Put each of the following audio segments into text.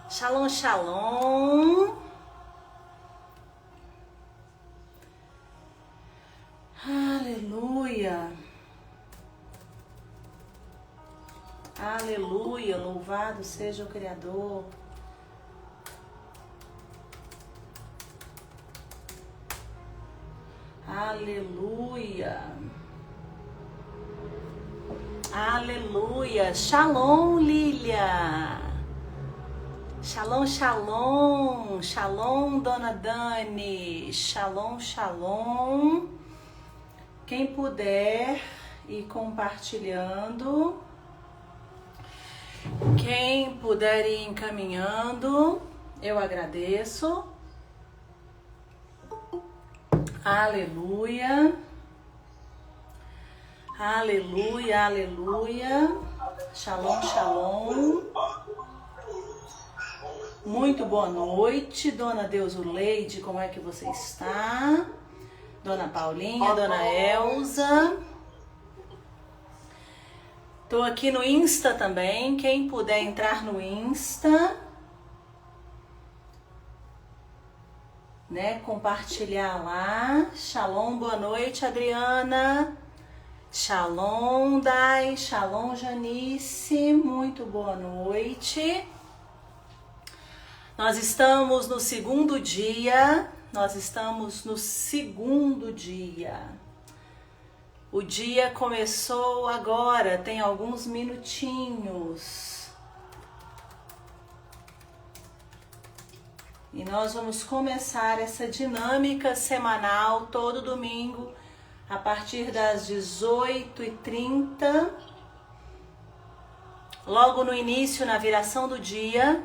Shalom, shalom. Aleluia. Aleluia. Louvado seja o Criador. Aleluia. Aleluia. Shalom, Lília. Shalom, shalom. Shalom, Dona Dani. Shalom, shalom. Quem puder ir compartilhando. Quem puder ir encaminhando, eu agradeço. Aleluia. Aleluia, aleluia. Shalom, shalom. Muito boa noite, Dona Deusuleide, como é que você está? Dona Paulinha, Dona Elza. Tô aqui no Insta também, quem puder entrar no Insta, né, compartilhar lá. Shalom, boa noite, Adriana. Shalom, Dai. Shalom, Janice. Muito boa noite. Nós estamos no segundo dia. O dia começou agora, tem alguns minutinhos. E nós vamos começar essa dinâmica semanal todo domingo, a partir das 18h30. Logo no início, na viração do dia,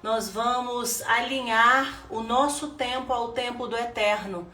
nós vamos alinhar o nosso tempo ao tempo do eterno.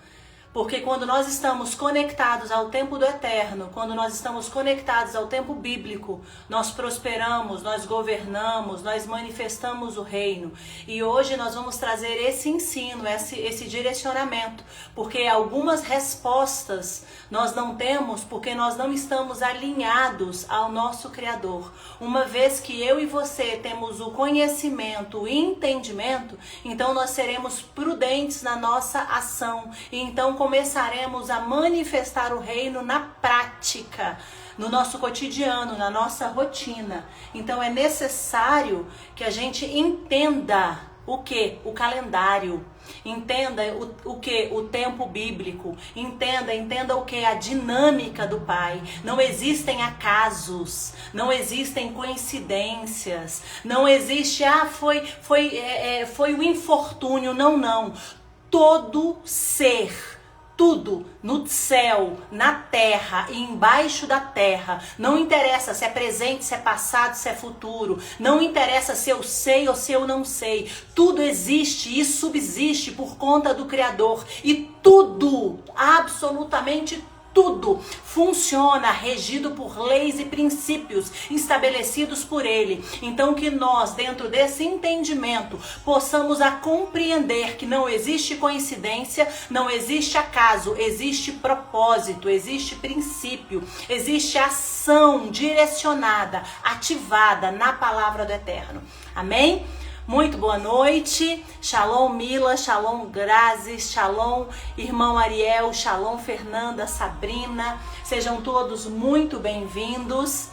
Porque quando nós estamos conectados ao tempo do eterno, quando nós estamos conectados ao tempo bíblico, nós prosperamos, nós governamos, nós manifestamos o reino. E hoje nós vamos trazer esse ensino, esse direcionamento, porque algumas respostas nós não temos porque nós não estamos alinhados ao nosso Criador. Uma vez que eu e você temos o conhecimento, o entendimento, então nós seremos prudentes na nossa ação. E então começaremos a manifestar o reino na prática, no nosso cotidiano, na nossa rotina. Então é necessário que a gente entenda o que? O calendário. Entenda o que? O tempo bíblico. Entenda o que? A dinâmica do Pai. Não existem acasos, não existem coincidências, não existe, foi o infortúnio. Não. Todo ser, tudo no céu, na terra e embaixo da terra, não interessa se é presente, se é passado, se é futuro, não interessa se eu sei ou se eu não sei, tudo existe e subsiste por conta do Criador, e tudo, absolutamente tudo funciona regido por leis e princípios estabelecidos por Ele. Então que nós, dentro desse entendimento, possamos a compreender que não existe coincidência, não existe acaso, existe propósito, existe princípio, existe ação direcionada, ativada na palavra do Eterno. Amém? Muito boa noite, shalom Mila, shalom Grazi, shalom irmão Ariel, shalom Fernanda, Sabrina, sejam todos muito bem-vindos.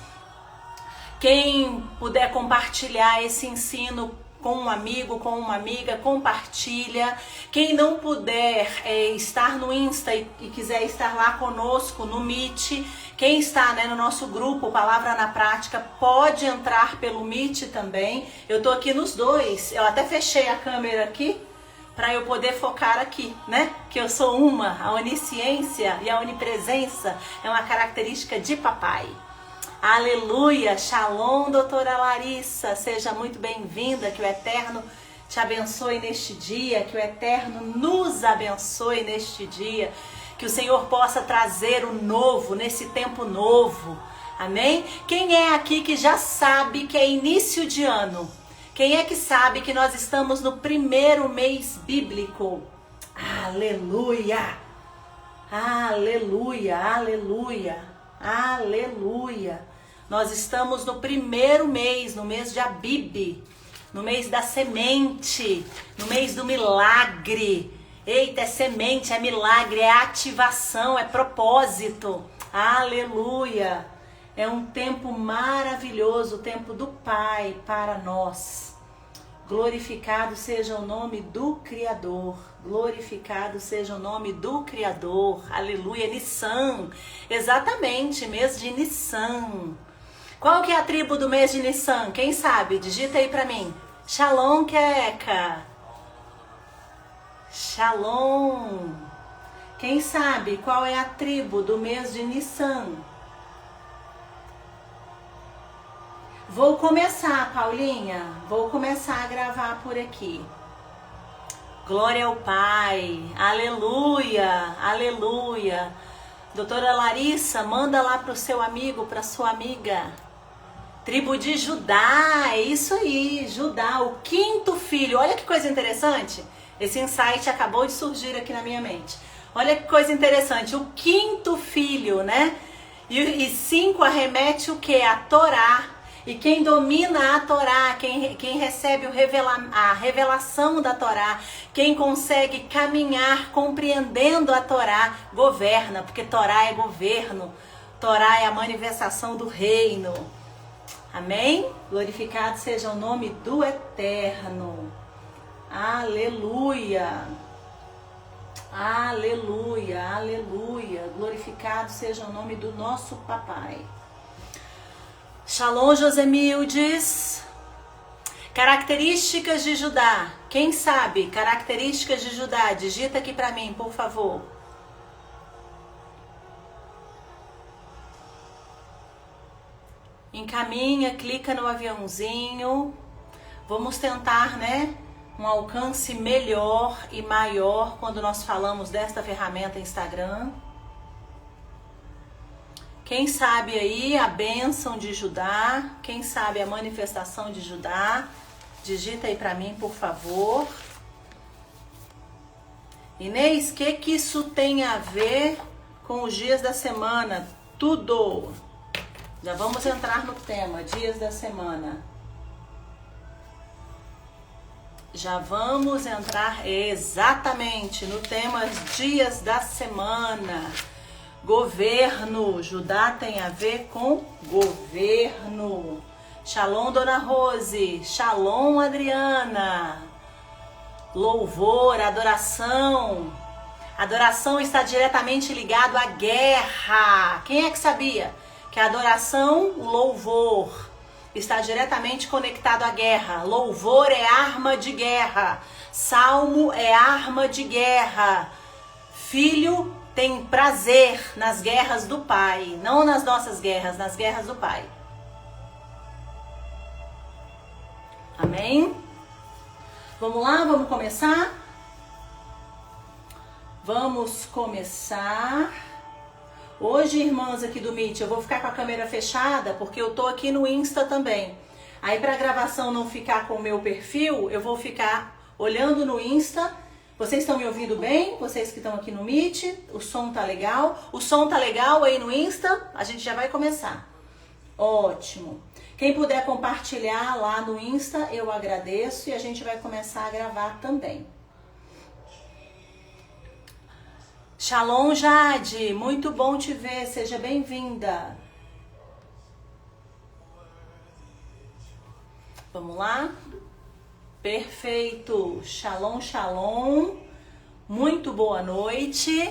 Quem puder compartilhar esse ensino com um amigo, com uma amiga, compartilha. Quem não puder estar no Insta e quiser estar lá conosco no Meet, quem está, no nosso grupo Palavra na Prática, pode entrar pelo Meet também. Eu tô aqui nos dois, eu até fechei a câmera aqui para eu poder focar aqui, que eu sou a onisciência e a onipresença é uma característica de papai. Aleluia, shalom, doutora Larissa, seja muito bem-vinda, que o Eterno te abençoe neste dia, que o Eterno nos abençoe neste dia, que o Senhor possa trazer o novo nesse tempo novo, amém? Quem é aqui que já sabe que é início de ano? Quem é que sabe que nós estamos no primeiro mês bíblico? Aleluia, aleluia, aleluia, aleluia. Nós estamos no primeiro mês, no mês de Abib. no mês da semente, no mês do milagre. Eita, é semente, é milagre, é ativação, é propósito. Aleluia! É um tempo maravilhoso, o tempo do Pai para nós. Glorificado seja o nome do Criador. Glorificado seja o nome do Criador. Aleluia, Nissan. Exatamente, mês de Nissan. Qual que é a tribo do mês de Nissan? Quem sabe? Digita aí pra mim. Shalom, Keka. Shalom. Quem sabe qual é a tribo do mês de Nissan? Vou começar, Paulinha. Vou começar a gravar por aqui. Glória ao Pai. Aleluia. Aleluia. Doutora Larissa, manda lá pro seu amigo, pra sua amiga. Tribo de Judá, é isso aí. Judá, o quinto filho. Olha que coisa interessante. Esse insight acabou de surgir aqui na minha mente. Olha que coisa interessante. O quinto filho, né? E 5 arremete o quê? A Torá. E quem domina a Torá, quem recebe a revelação da Torá, quem consegue caminhar compreendendo a Torá, governa, porque Torá é governo, Torá é a manifestação do reino. Amém? Glorificado seja o nome do Eterno. Aleluia. Aleluia, aleluia. Glorificado seja o nome do nosso Papai. Shalom, Josemildes. Características de Judá. Quem sabe? Características de Judá. Digita aqui para mim, por favor. Encaminha, clica no aviãozinho. Vamos tentar, né? Um alcance melhor e maior quando nós falamos desta ferramenta Instagram. Quem sabe aí a bênção de Judá, quem sabe a manifestação de Judá, digita aí para mim, por favor. Inês, o que isso tem a ver com os dias da semana? Tudo! Já vamos entrar no tema, dias da semana. Já vamos entrar exatamente no tema dias da semana. Governo, Judá tem a ver com governo. Shalom, Dona Rose. Shalom, Adriana. Louvor, adoração. Adoração está diretamente ligado à guerra. Quem é que sabia que a adoração, o louvor, está diretamente conectado à guerra? Louvor é arma de guerra. Salmo é arma de guerra. Filho tem prazer nas guerras do Pai, não nas nossas guerras, nas guerras do Pai. Amém? Vamos lá, vamos começar? Vamos começar. Hoje, irmãs aqui do Meet, eu vou ficar com a câmera fechada porque eu tô aqui no Insta também. Aí para a gravação não ficar com o meu perfil, eu vou ficar olhando no Insta. Vocês estão me ouvindo bem? Vocês que estão aqui no Meet, o som tá legal? O som tá legal aí no Insta? A gente já vai começar. Ótimo. Quem puder compartilhar lá no Insta, eu agradeço e a gente vai começar a gravar também. Shalom, Jade. Muito bom te ver. Seja bem-vinda. Vamos lá? Perfeito. Shalom, shalom. Muito boa noite.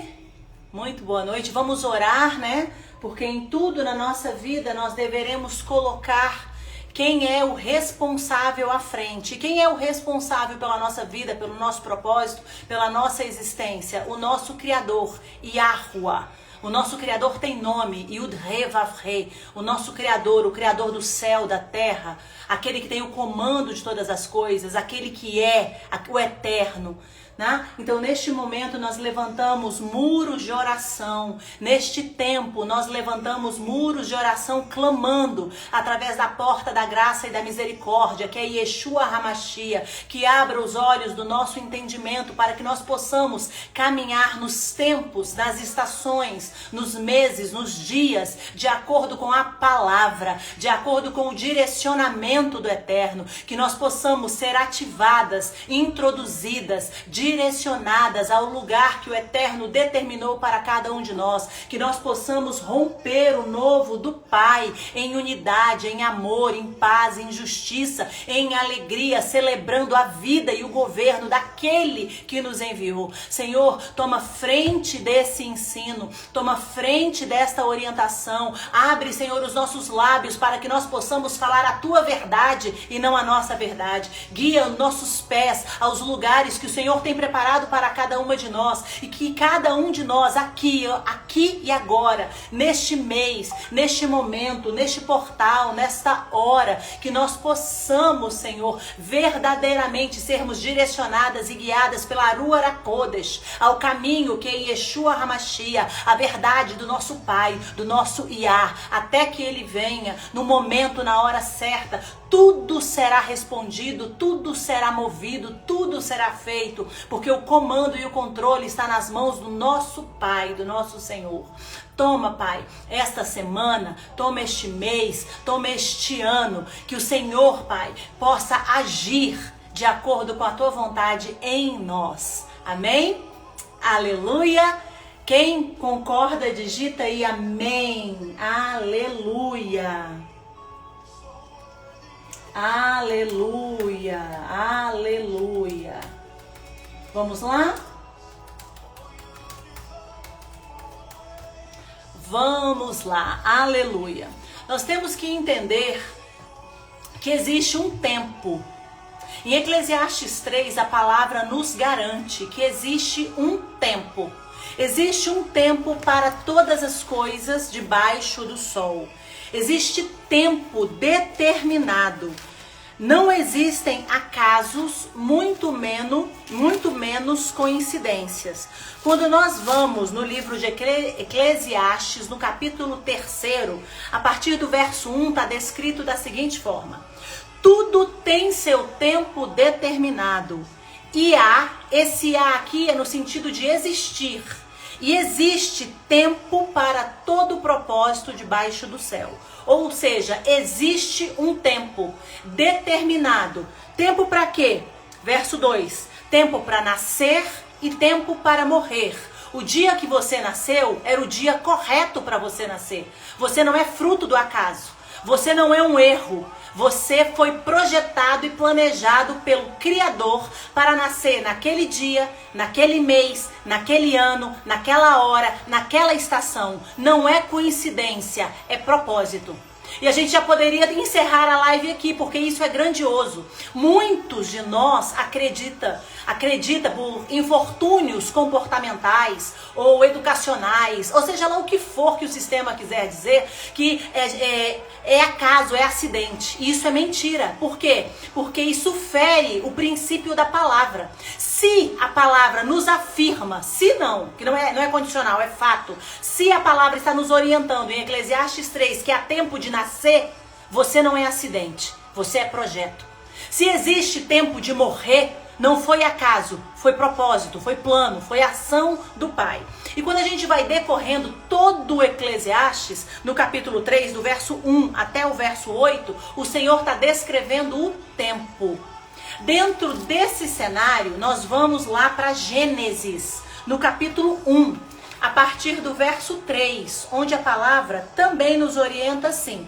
Muito boa noite. Vamos orar, né? Porque em tudo na nossa vida nós deveremos colocar quem é o responsável à frente. Quem é o responsável pela nossa vida, pelo nosso propósito, pela nossa existência? O nosso Criador, Yahuwah. O nosso Criador tem nome, Yud-He-Vav-He. O nosso Criador, o Criador do céu, da terra, aquele que tem o comando de todas as coisas, aquele que é o eterno. né? Então, neste momento, nós levantamos muros de oração. Neste tempo, nós levantamos muros de oração clamando através da porta da graça e da misericórdia, que é Yeshua HaMashiach, que abra os olhos do nosso entendimento para que nós possamos caminhar nos tempos, nas estações, nos meses, nos dias, de acordo com a palavra, de acordo com o direcionamento do Eterno, que nós possamos ser ativadas, introduzidas, direcionadas ao lugar que o Eterno determinou para cada um de nós, que nós possamos romper o novo do Pai em unidade, em amor, em paz, em justiça, em alegria, celebrando a vida e o governo daquele que nos enviou. Senhor, toma frente desse ensino, toma frente desta orientação, abre, Senhor, os nossos lábios para que nós possamos falar a tua verdade e não a nossa verdade. Guia os nossos pés aos lugares que o Senhor tem preparado para cada uma de nós e que cada um de nós aqui e agora, neste mês, neste momento, neste portal, nesta hora, que nós possamos, Senhor, verdadeiramente sermos direcionadas e guiadas pela Ruach HaKodesh, ao caminho que é Yeshua HaMashiach, a verdade do nosso Pai, do nosso Yah, até que Ele venha, no momento, na hora certa, tudo será respondido, tudo será movido, tudo será feito, porque o comando e o controle está nas mãos do nosso Pai, do nosso Senhor. Toma, Pai, esta semana, toma este mês, toma este ano, que o Senhor, Pai, possa agir de acordo com a tua vontade em nós. Amém? Aleluia! Quem concorda, digita aí amém. Aleluia! Aleluia, aleluia. Vamos lá? Vamos lá, aleluia. Nós temos que entender que existe um tempo. Em Eclesiastes 3, a palavra nos garante que existe um tempo. Existe um tempo para todas as coisas debaixo do sol. Existe tempo determinado. Não existem acasos, muito menos coincidências. Quando nós vamos no livro de Eclesiastes, no capítulo 3, a partir do verso 1, está descrito da seguinte forma: tudo tem seu tempo determinado. E esse há aqui é no sentido de existir. E existe tempo para todo propósito debaixo do céu. Ou seja, existe um tempo determinado. Tempo para quê? Verso 2. Tempo para nascer e tempo para morrer. O dia que você nasceu era o dia correto para você nascer. Você não é fruto do acaso. Você não é um erro. Você foi projetado e planejado pelo Criador para nascer naquele dia, naquele mês, naquele ano, naquela hora, naquela estação. Não é coincidência, é propósito. E a gente já poderia encerrar a live aqui, porque isso é grandioso. Muitos de nós acreditam por infortúnios comportamentais ou educacionais, ou seja lá o que for que o sistema quiser dizer, que é acaso, é acidente. E isso é mentira. Por quê? Porque isso fere o princípio da palavra. Se a palavra nos afirma, se não, que não é condicional, é fato. Se a palavra está nos orientando em Eclesiastes 3 que há tempo de nascer, você não é acidente, você é projeto. Se existe tempo de morrer, não foi acaso, foi propósito, foi plano, foi ação do Pai. E quando a gente vai decorrendo todo o Eclesiastes, no capítulo 3, do verso 1 até o verso 8, o Senhor está descrevendo o tempo. Dentro desse cenário, nós vamos lá para Gênesis, no capítulo 1, a partir do verso 3, onde a palavra também nos orienta assim: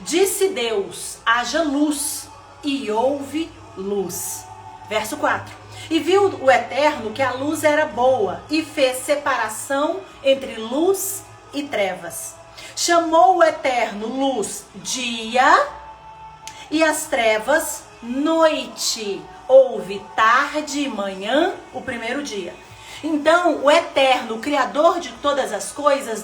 disse Deus, haja luz, e houve luz. Verso 4. E viu o Eterno que a luz era boa, e fez separação entre luz e trevas. Chamou o Eterno luz dia, e as trevas noite. Houve tarde e manhã, o primeiro dia. Então, o Eterno, o Criador de todas as coisas,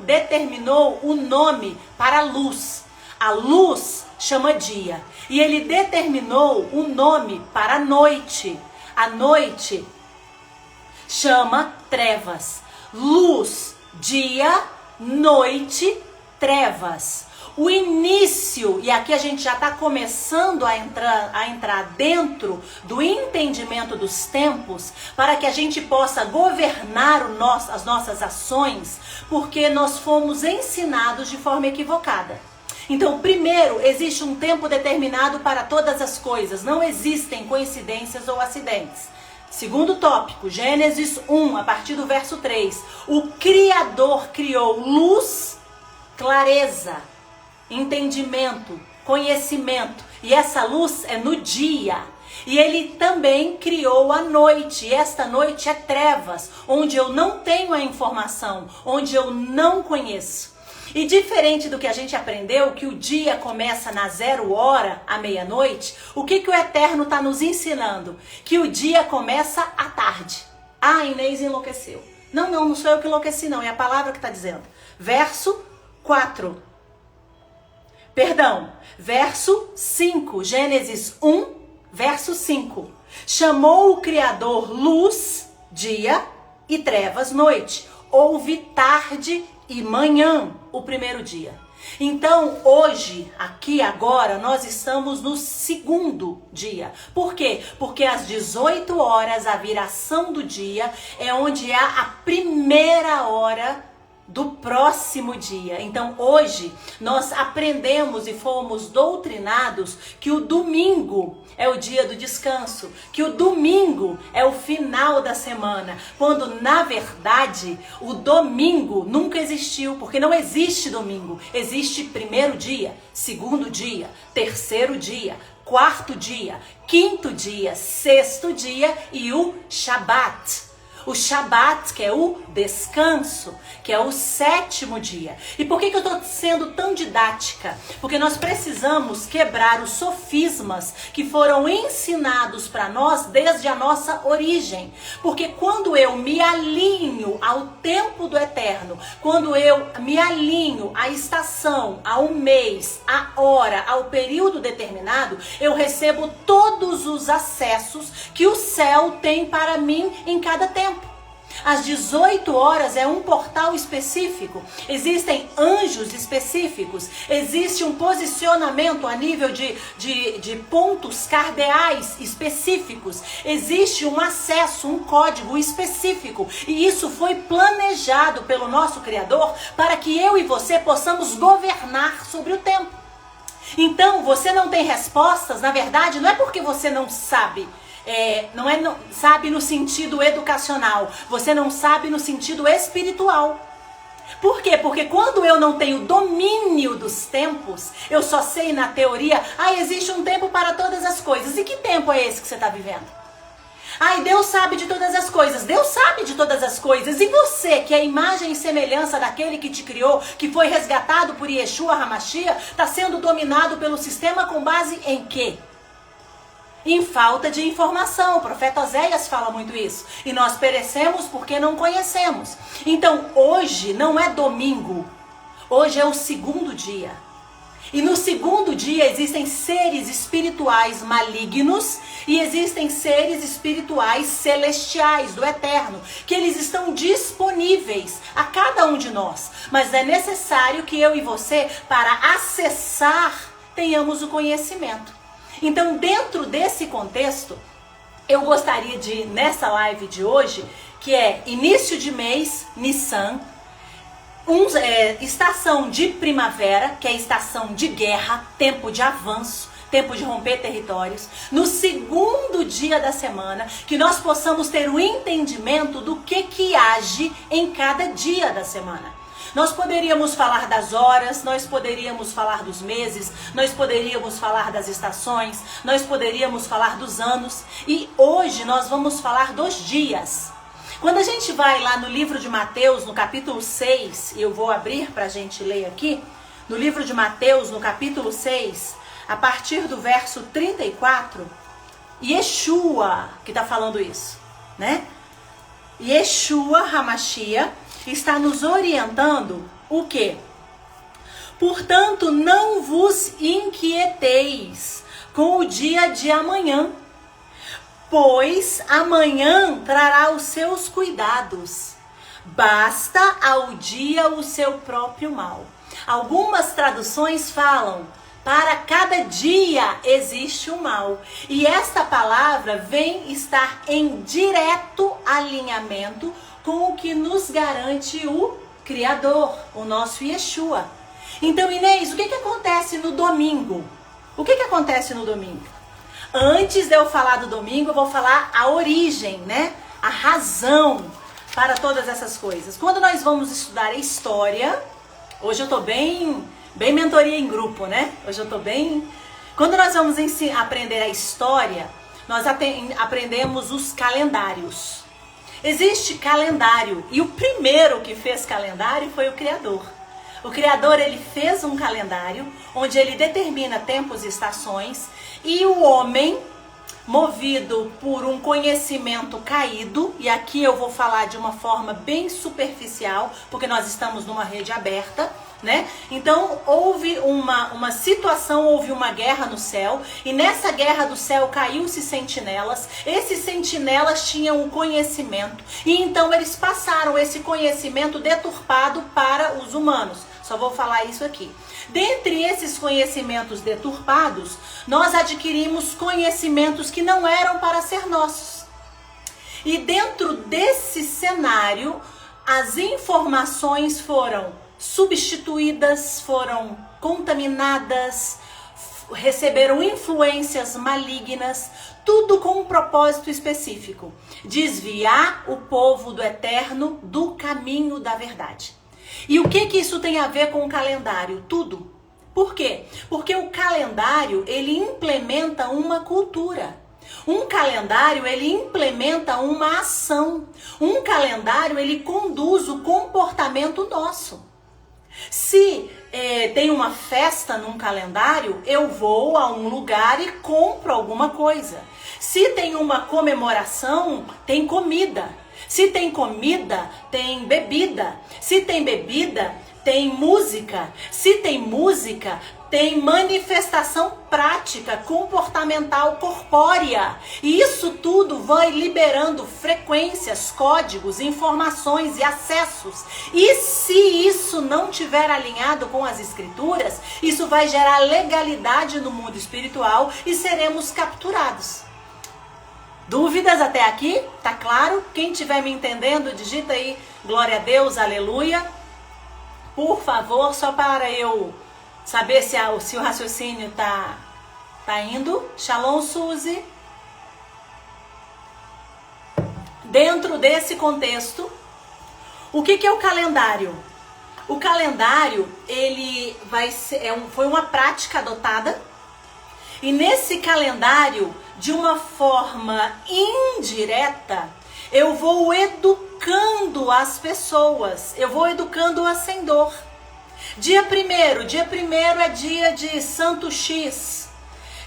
determinou o nome para a luz. A luz chama dia. E ele determinou o nome para a noite. A noite chama trevas. Luz, dia, noite, trevas. O início, e aqui a gente já está começando a entrar dentro do entendimento dos tempos, para que a gente possa governar as nossas ações, porque nós fomos ensinados de forma equivocada. Então, primeiro, existe um tempo determinado para todas as coisas, não existem coincidências ou acidentes. Segundo tópico, Gênesis 1, a partir do verso 3, o Criador criou luz, clareza, entendimento, conhecimento, e essa luz é no dia. E ele também criou a noite, e esta noite é trevas, onde eu não tenho a informação, onde eu não conheço. E diferente do que a gente aprendeu, que o dia começa na 0 hora, à meia-noite, o que o Eterno está nos ensinando? Que o dia começa à tarde. Ah, Inês enlouqueceu. Não sou eu que enlouqueci não, é a palavra que está dizendo. Verso 4. Perdão, verso 5, Gênesis 1, verso 5. Chamou o Criador luz, dia, e trevas, noite. Houve tarde e manhã, o primeiro dia. Então, hoje, aqui, agora, nós estamos no segundo dia. Por quê? Porque às 18 horas, a viração do dia, é onde há a primeira hora do próximo dia. Então hoje nós aprendemos e fomos doutrinados que o domingo é o dia do descanso, que o domingo é o final da semana, quando na verdade o domingo nunca existiu, porque não existe domingo. Existe primeiro dia, segundo dia, terceiro dia, quarto dia, quinto dia, sexto dia e o Shabat. O Shabat, que é o descanso, que é o sétimo dia. E por que eu estou sendo tão didática? Porque nós precisamos quebrar os sofismas que foram ensinados para nós desde a nossa origem. Porque quando eu me alinho ao tempo do Eterno, quando eu me alinho à estação, ao mês, à hora, ao período determinado, eu recebo todos os acessos que o céu tem para mim em cada tempo. Às 18 horas é um portal específico, existem anjos específicos, existe um posicionamento a nível de pontos cardeais específicos, existe um acesso, um código específico, e isso foi planejado pelo nosso Criador para que eu e você possamos governar sobre o tempo. Então, você não tem respostas, na verdade, não é porque você não sabe. Sabe no sentido educacional, você não sabe no sentido espiritual. Por quê? Porque quando eu não tenho domínio dos tempos, eu só sei na teoria, existe um tempo para todas as coisas. E que tempo é esse que você está vivendo? Deus sabe de todas as coisas. Deus sabe de todas as coisas. E você, que é a imagem e semelhança daquele que te criou, que foi resgatado por Yeshua HaMashiach, está sendo dominado pelo sistema com base em quê? Em falta de informação. O profeta Oséias fala muito isso. E nós perecemos porque não conhecemos. Então hoje não é domingo. Hoje é o segundo dia. E no segundo dia existem seres espirituais malignos e existem seres espirituais celestiais do Eterno, que eles estão disponíveis a cada um de nós. Mas é necessário que eu e você, para acessar, tenhamos o conhecimento. Então, dentro desse contexto, eu gostaria de, nessa live de hoje, que é início de mês, Nissan, estação de primavera, que é estação de guerra, tempo de avanço, tempo de romper territórios, no segundo dia da semana, que nós possamos ter o entendimento do que age em cada dia da semana. Nós poderíamos falar das horas, nós poderíamos falar dos meses, nós poderíamos falar das estações, nós poderíamos falar dos anos, e hoje nós vamos falar dos dias. Quando a gente vai lá no livro de Mateus, no capítulo 6, e eu vou abrir para a gente ler aqui, no livro de Mateus, no capítulo 6, a partir do verso 34, Yeshua, que está falando isso, né? Yeshua HaMashiach está nos orientando o quê? Portanto, não vos inquieteis com o dia de amanhã, pois amanhã trará os seus cuidados. Basta ao dia o seu próprio mal. Algumas traduções falam: para cada dia existe um mal. E esta palavra vem estar em direto alinhamento com o que nos garante o Criador, o nosso Yeshua. Então, Inês, o que acontece no domingo? O que acontece no domingo? Antes de eu falar do domingo, eu vou falar a origem, né? A razão para todas essas coisas. Quando nós vamos estudar a história, hoje eu tô bem mentoria em grupo, né? Hoje eu tô bem... Quando nós vamos aprender a história, nós aprendemos os calendários. Existe calendário, e o primeiro que fez calendário foi o Criador. O Criador, ele fez um calendário onde ele determina tempos e estações, e o homem, movido por um conhecimento caído, e aqui eu vou falar de uma forma bem superficial, porque nós estamos numa rede aberta, né? Então houve uma situação, houve uma guerra no céu, e nessa guerra do céu caiu-se sentinelas. Esses sentinelas tinham um conhecimento, e então eles passaram esse conhecimento deturpado para os humanos. Só vou falar isso aqui. Dentre esses conhecimentos deturpados, nós adquirimos conhecimentos que não eram para ser nossos. E dentro desse cenário, as informações foram substituídas, foram contaminadas, receberam influências malignas, tudo com um propósito específico: desviar o povo do eterno do caminho da verdade. E o que isso tem a ver com o calendário? Tudo. Por quê? Porque o calendário, ele implementa uma cultura. Um calendário, ele implementa uma ação. Um calendário, ele conduz o comportamento nosso. Se tem uma festa num calendário, eu vou a um lugar e compro alguma coisa. Se tem uma comemoração, tem comida. Se tem comida, tem bebida. Se tem bebida, tem música. Se tem música, tem manifestação prática, comportamental, corpórea. E isso tudo vai liberando frequências, códigos, informações e acessos. E se isso não tiver alinhado com as escrituras, isso vai gerar legalidade no mundo espiritual e seremos capturados. Dúvidas até aqui? Tá claro? Quem estiver me entendendo, digita aí glória a Deus, aleluia. Por favor, só para eu saber se o raciocínio tá indo. Shalom, Suzy. Dentro desse contexto, o que é o calendário? O calendário, ele foi uma prática adotada. E nesse calendário, de uma forma indireta, eu vou educando as pessoas, eu vou educando o ascendor. Dia 1º é dia de Santo X.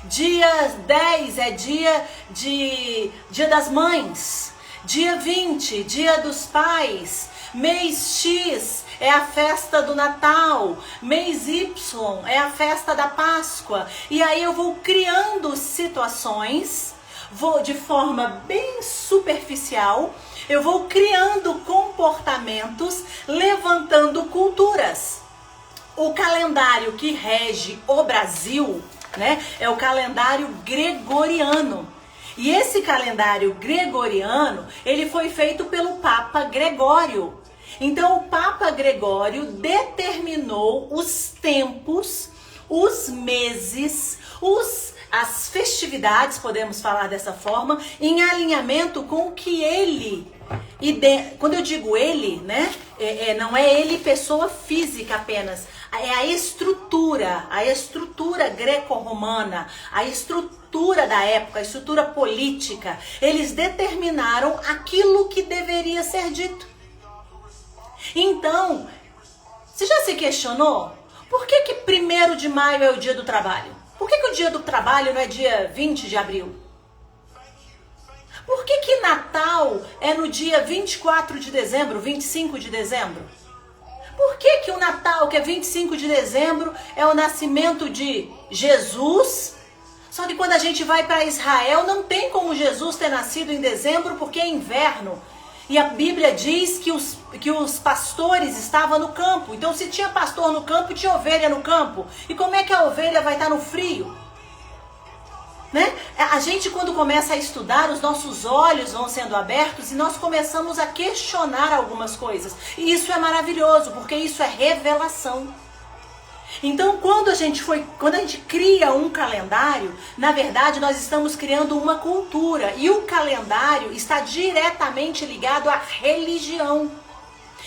Dia 10 é dia das mães. Dia 20, dia dos pais. Mês X é a festa do Natal. Mês Y é a festa da Páscoa. E aí eu vou criando situações, vou de forma bem superficial, eu vou criando comportamentos, levantando culturas. O calendário que rege o Brasil, né, é o calendário gregoriano. E esse calendário gregoriano, ele foi feito pelo Papa Gregório. Então o Papa Gregório determinou os tempos, os meses, as festividades, podemos falar dessa forma, em alinhamento com o que ele... Quando eu digo ele, né, não é ele pessoa física apenas, é a estrutura greco-romana, a estrutura da época, a estrutura política. Eles determinaram aquilo que deveria ser dito. Então, você já se questionou? Por que 1º de maio é o dia do trabalho? Por que o dia do trabalho não é dia 20 de abril? Por que Natal é no dia 24 de dezembro, 25 de dezembro? Por que o Natal, que é 25 de dezembro, é o nascimento de Jesus, Só que quando a gente vai para Israel, não tem como Jesus ter nascido em dezembro, porque é inverno. E a Bíblia diz que os pastores estavam no campo. Então, se tinha pastor no campo, tinha ovelha no campo. E como é que a ovelha vai estar no frio? Né? A gente, quando começa a estudar, os nossos olhos vão sendo abertos e nós começamos a questionar algumas coisas. E isso é maravilhoso, porque isso é revelação. Então, quando a gente cria um calendário, na verdade, nós estamos criando uma cultura. E o calendário está diretamente ligado à religião.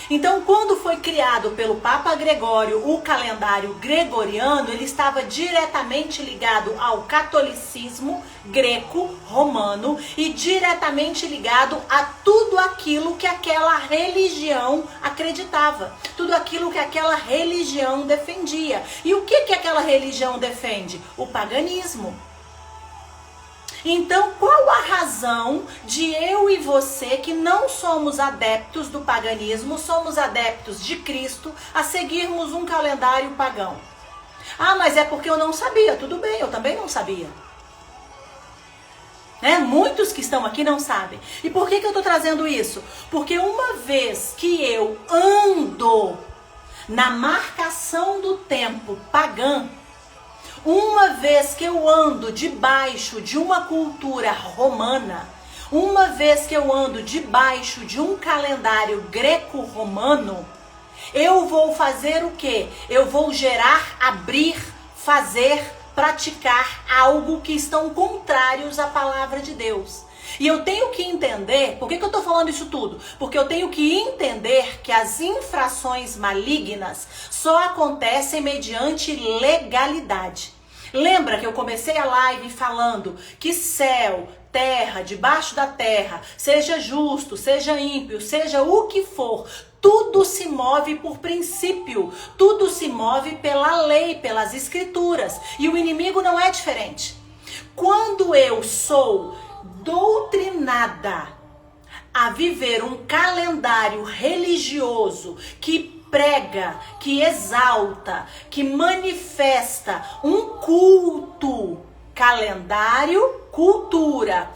Então, quando foi criado pelo Papa Gregório o calendário gregoriano, ele estava diretamente ligado ao catolicismo greco-romano e diretamente ligado a tudo aquilo que aquela religião acreditava, tudo aquilo que aquela religião defendia. E o que aquela religião defende? O paganismo. Então, qual a razão de eu e você, que não somos adeptos do paganismo, somos adeptos de Cristo, a seguirmos um calendário pagão? Ah, mas é porque eu não sabia. Tudo bem, eu também não sabia. Muitos que estão aqui não sabem. E por que eu estou trazendo isso? Porque uma vez que eu ando na marcação do tempo pagã, uma vez que eu ando debaixo de uma cultura romana, uma vez que eu ando debaixo de um calendário greco-romano, eu vou fazer o quê? Eu vou gerar, abrir, fazer, praticar algo que estão contrários à palavra de Deus. E eu tenho que entender, por que eu estou falando isso tudo? Porque eu tenho que entender que as infrações malignas só acontecem mediante legalidade. Lembra que eu comecei a live falando que céu, terra, debaixo da terra, seja justo, seja ímpio, seja o que for, tudo se move por princípio, tudo se move pela lei, pelas escrituras. E o inimigo não é diferente. Quando eu sou doutrinada a viver um calendário religioso que prega, que exalta, que manifesta um culto, calendário, cultura,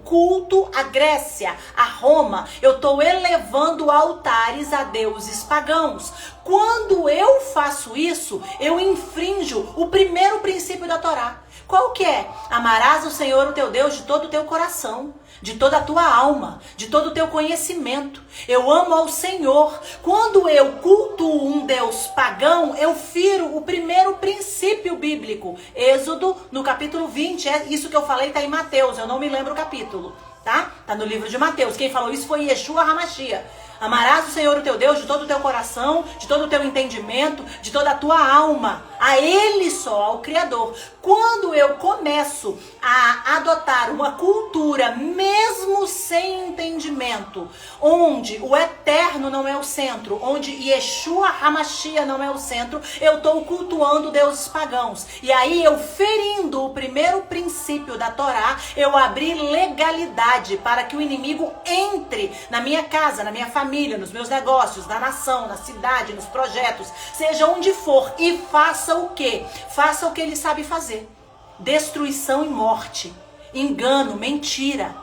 culto à Grécia, a Roma, eu estou elevando altares a deuses pagãos. Quando eu faço isso, eu infrinjo o primeiro princípio da Torá. Qual que é? Amarás o Senhor, o teu Deus, de todo o teu coração, de toda a tua alma, de todo o teu conhecimento. Eu amo ao Senhor. Quando eu cultuo um Deus pagão, eu firo o primeiro princípio bíblico. Êxodo, no capítulo 20, isso que eu falei está em Mateus, eu não me lembro o capítulo, tá? Tá no livro de Mateus. Quem falou isso foi Yeshua HaMashiach. Amarás o Senhor, o teu Deus, de todo o teu coração, de todo o teu entendimento, de toda a tua alma. A Ele só, ao Criador. Quando eu começo a adotar uma cultura, mesmo sem entendimento, onde o eterno não é o centro, onde Yeshua HaMashiach não é o centro, eu estou cultuando deuses pagãos. E aí eu, ferindo o primeiro princípio da Torá, eu abri legalidade para que o inimigo entre na minha casa, na minha família, nos meus negócios, na nação, na cidade, nos projetos, seja onde for, e faça o quê? Faça o que ele sabe fazer. Destruição e morte, engano, mentira.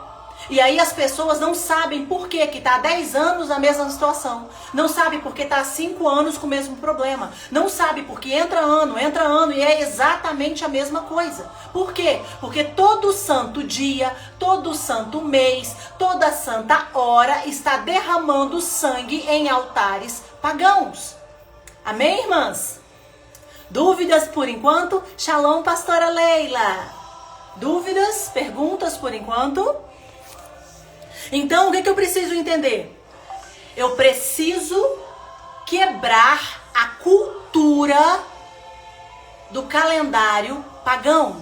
E aí as pessoas não sabem por que está há 10 anos na mesma situação. Não sabe porque está há 5 anos com o mesmo problema. Não sabe porque entra ano e é exatamente a mesma coisa. Por quê? Porque todo santo dia, todo santo mês, toda santa hora está derramando sangue em altares pagãos. Amém, irmãs? Dúvidas por enquanto? Shalom, pastora Leila. Dúvidas? Perguntas por enquanto? Então, o que eu preciso entender? Eu preciso quebrar a cultura do calendário pagão.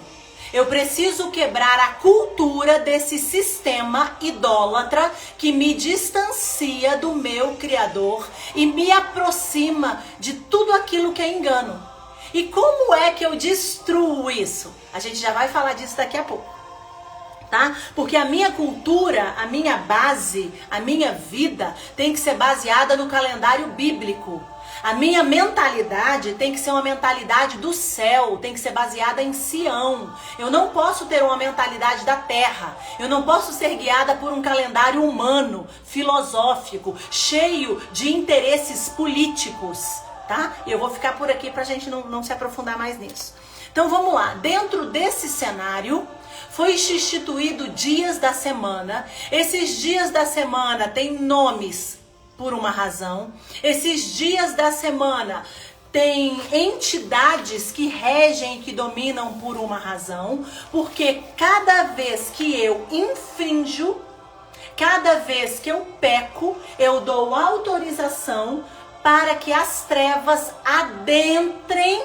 Eu preciso quebrar a cultura desse sistema idólatra que me distancia do meu Criador e me aproxima de tudo aquilo que é engano. E como é que eu destruo isso? A gente já vai falar disso daqui a pouco, tá? Porque a minha cultura, a minha base, a minha vida tem que ser baseada no calendário bíblico. A minha mentalidade tem que ser uma mentalidade do céu, tem que ser baseada em Sião. Eu não posso ter uma mentalidade da terra. Eu não posso ser guiada por um calendário humano, filosófico, cheio de interesses políticos, tá? E eu vou ficar por aqui pra gente não se aprofundar mais nisso. Então vamos lá, dentro desse cenário, foi instituído dias da semana. Esses dias da semana têm nomes por uma razão. Esses dias da semana têm entidades que regem, que dominam por uma razão. Porque cada vez que eu infrinjo, cada vez que eu peco, eu dou autorização para que as trevas adentrem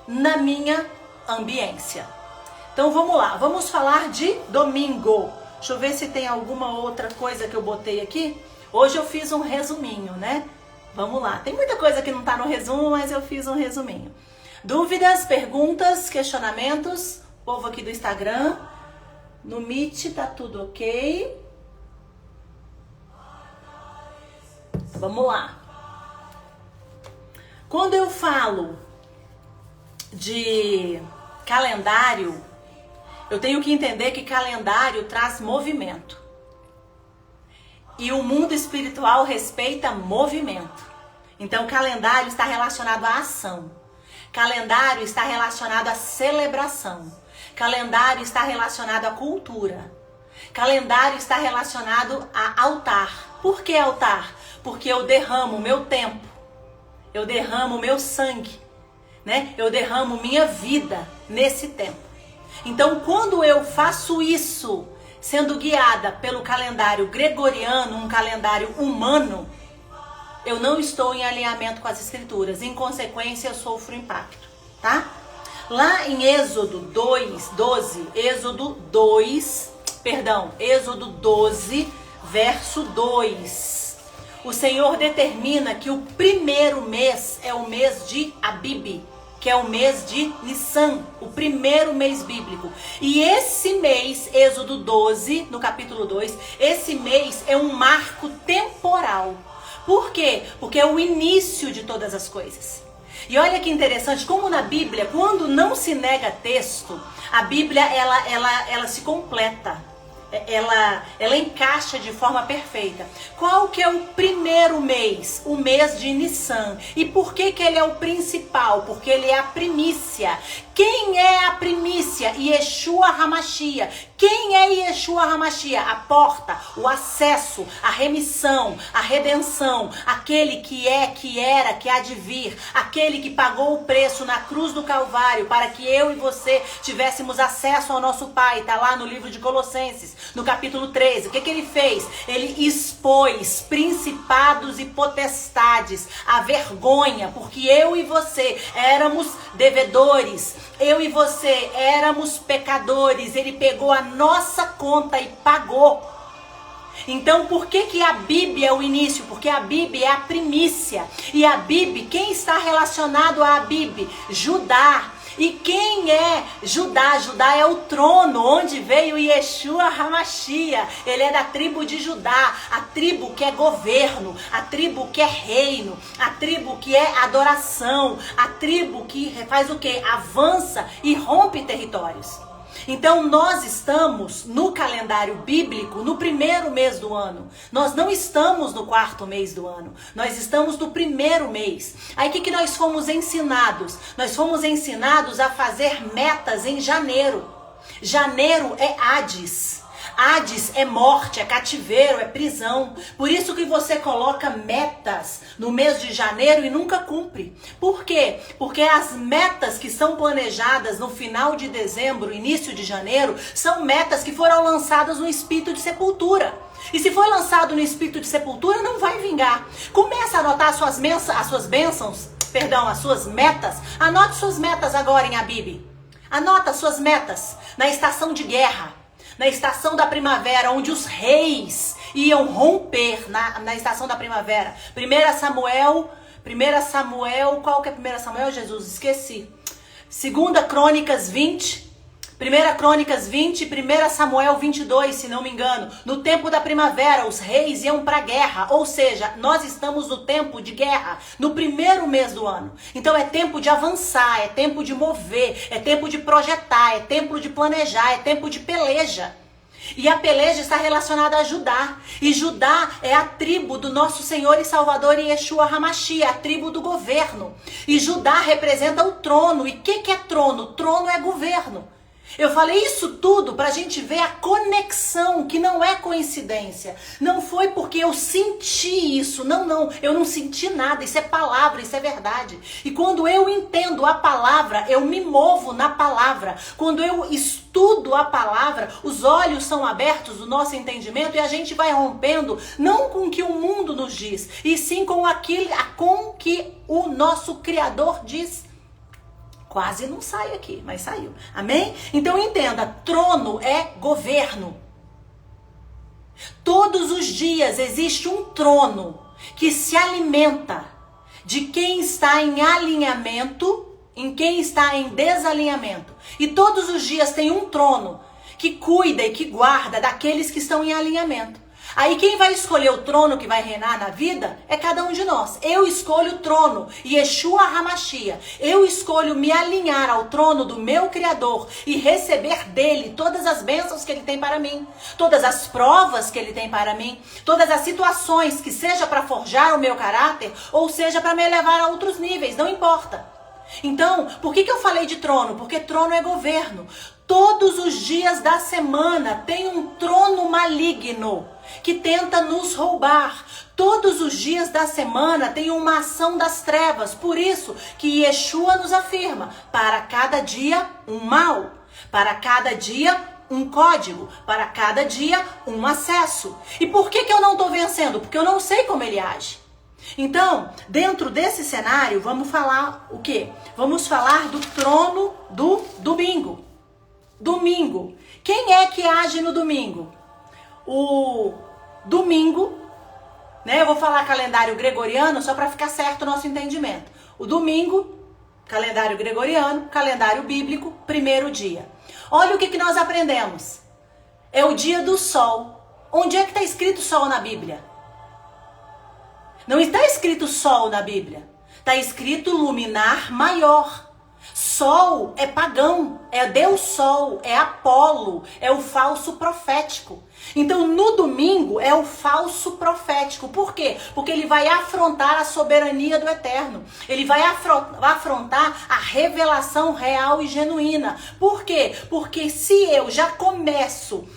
na minha ambiência. Então vamos lá, vamos falar de domingo. Deixa eu ver se tem alguma outra coisa que eu botei aqui. Hoje eu fiz um resuminho, né? Vamos lá, tem muita coisa que não tá no resumo, mas eu fiz um resuminho. Dúvidas, perguntas, questionamentos? Povo aqui do Instagram. No Meet tá tudo ok. Vamos lá. Quando eu falo de calendário, eu tenho que entender que calendário traz movimento. E o mundo espiritual respeita movimento. Então, calendário está relacionado à ação. Calendário está relacionado à celebração. Calendário está relacionado à cultura. Calendário está relacionado a altar. Por que altar? Porque eu derramo meu tempo. Eu derramo meu sangue, né? Eu derramo minha vida nesse tempo. Então, quando eu faço isso, sendo guiada pelo calendário gregoriano, um calendário humano, eu não estou em alinhamento com as escrituras. Em consequência, eu sofro impacto, tá? Lá em Êxodo 12, Êxodo 12, verso 2. O Senhor determina que o primeiro mês é o mês de Abib, que é o mês de Nissan, o primeiro mês bíblico. E esse mês, Êxodo 12, no capítulo 2, esse mês é um marco temporal. Por quê? Porque é o início de todas as coisas. E olha que interessante, como na Bíblia, quando não se nega texto, a Bíblia ela se completa. Ela encaixa de forma perfeita. Qual que é o primeiro mês? O mês de Nissan. E por que que ele é o principal? Porque ele é a primícia. Quem é a primícia? Yeshua HaMashiach. Quem é Yeshua HaMashiach? A porta, o acesso, a remissão, a redenção. Aquele que é, que era, que há de vir. Aquele que pagou o preço na cruz do Calvário para que eu e você tivéssemos acesso ao nosso Pai. Está lá no livro de Colossenses, no capítulo 13. O que que ele fez? Ele expôs principados e potestades à vergonha, porque eu e você éramos devedores. Eu e você éramos pecadores. Ele pegou a nossa conta e pagou. Então, por que que a Bíblia é o início? Porque a Bíblia é a primícia. E a Bíblia, quem está relacionado a Bíblia? Judá. E quem é Judá? Judá é o trono onde veio Yeshua HaMashiach. Ele é da tribo de Judá, a tribo que é governo, a tribo que é reino, a tribo que é adoração, a tribo que faz o quê? Avança e rompe territórios. Então nós estamos no calendário bíblico no primeiro mês do ano. Nós não estamos no quarto mês do ano. Nós estamos no primeiro mês. Aí o que nós fomos ensinados? Nós fomos ensinados a fazer metas em janeiro. Janeiro é Hades. Hades é morte, é cativeiro, é prisão. Por isso que você coloca metas no mês de janeiro e nunca cumpre. Por quê? Porque as metas que são planejadas no final de dezembro, início de janeiro, são metas que foram lançadas no espírito de sepultura. E se for lançado no espírito de sepultura, não vai vingar. Começa a anotar as suas metas. Anote suas metas agora em Abib. Anota suas metas na estação de guerra. Na estação da primavera, onde os reis iam romper na estação da primavera. 1 Samuel, qual que é 1 Samuel, Jesus? Esqueci. 2 Crônicas 20, 1 Crônicas 20, 1 Samuel 22, se não me engano. No tempo da primavera, os reis iam para a guerra. Ou seja, nós estamos no tempo de guerra, no primeiro mês do ano. Então é tempo de avançar, é tempo de mover, é tempo de projetar, é tempo de planejar, é tempo de peleja. E a peleja está relacionada a Judá. E Judá é a tribo do nosso Senhor e Salvador Yeshua HaMashiach, a tribo do governo. E Judá representa o trono. E o que é trono? Trono é governo. Eu falei isso tudo para a gente ver a conexão, que não é coincidência. Não foi porque eu senti isso. Não, eu não senti nada. Isso é palavra, isso é verdade. E quando eu entendo a palavra, eu me movo na palavra. Quando eu estudo a palavra, os olhos são abertos do nosso entendimento e a gente vai rompendo, não com o que o mundo nos diz, e sim com aquilo, com que o nosso Criador diz. Quase não sai aqui, mas saiu. Amém? Então entenda, trono é governo. Todos os dias existe um trono que se alimenta de quem está em alinhamento, em quem está em desalinhamento. E todos os dias tem um trono que cuida e que guarda daqueles que estão em alinhamento. Aí quem vai escolher o trono que vai reinar na vida é cada um de nós. Eu escolho o trono, Yeshua HaMashiach. Eu escolho me alinhar ao trono do meu Criador e receber dele todas as bênçãos que ele tem para mim, todas as provas que ele tem para mim, todas as situações que seja para forjar o meu caráter ou seja para me elevar a outros níveis, não importa. Então, por que eu falei de trono? Porque trono é governo. Todos os dias da semana tem um trono maligno que tenta nos roubar. Todos os dias da semana tem uma ação das trevas. Por isso que Yeshua nos afirma, para cada dia um mal, para cada dia um código, para cada dia um acesso. E por que eu não estou vencendo? Porque eu não sei como ele age. Então, dentro desse cenário, vamos falar o quê? Vamos falar do trono do domingo. Domingo. Quem é que age no domingo? O domingo, né? Eu vou falar calendário gregoriano só para ficar certo o nosso entendimento. O domingo, calendário gregoriano, calendário bíblico, primeiro dia. Olha o que nós aprendemos. É o dia do sol. Onde é que está escrito sol na Bíblia? Não está escrito sol na Bíblia. Está escrito luminar maior. Sol é pagão, é Deus Sol, é Apolo, é o falso profético. Então no domingo é o falso profético. Por quê? Porque ele vai afrontar a soberania do Eterno. Ele vai afrontar a revelação real e genuína. Por quê? Porque se eu já começo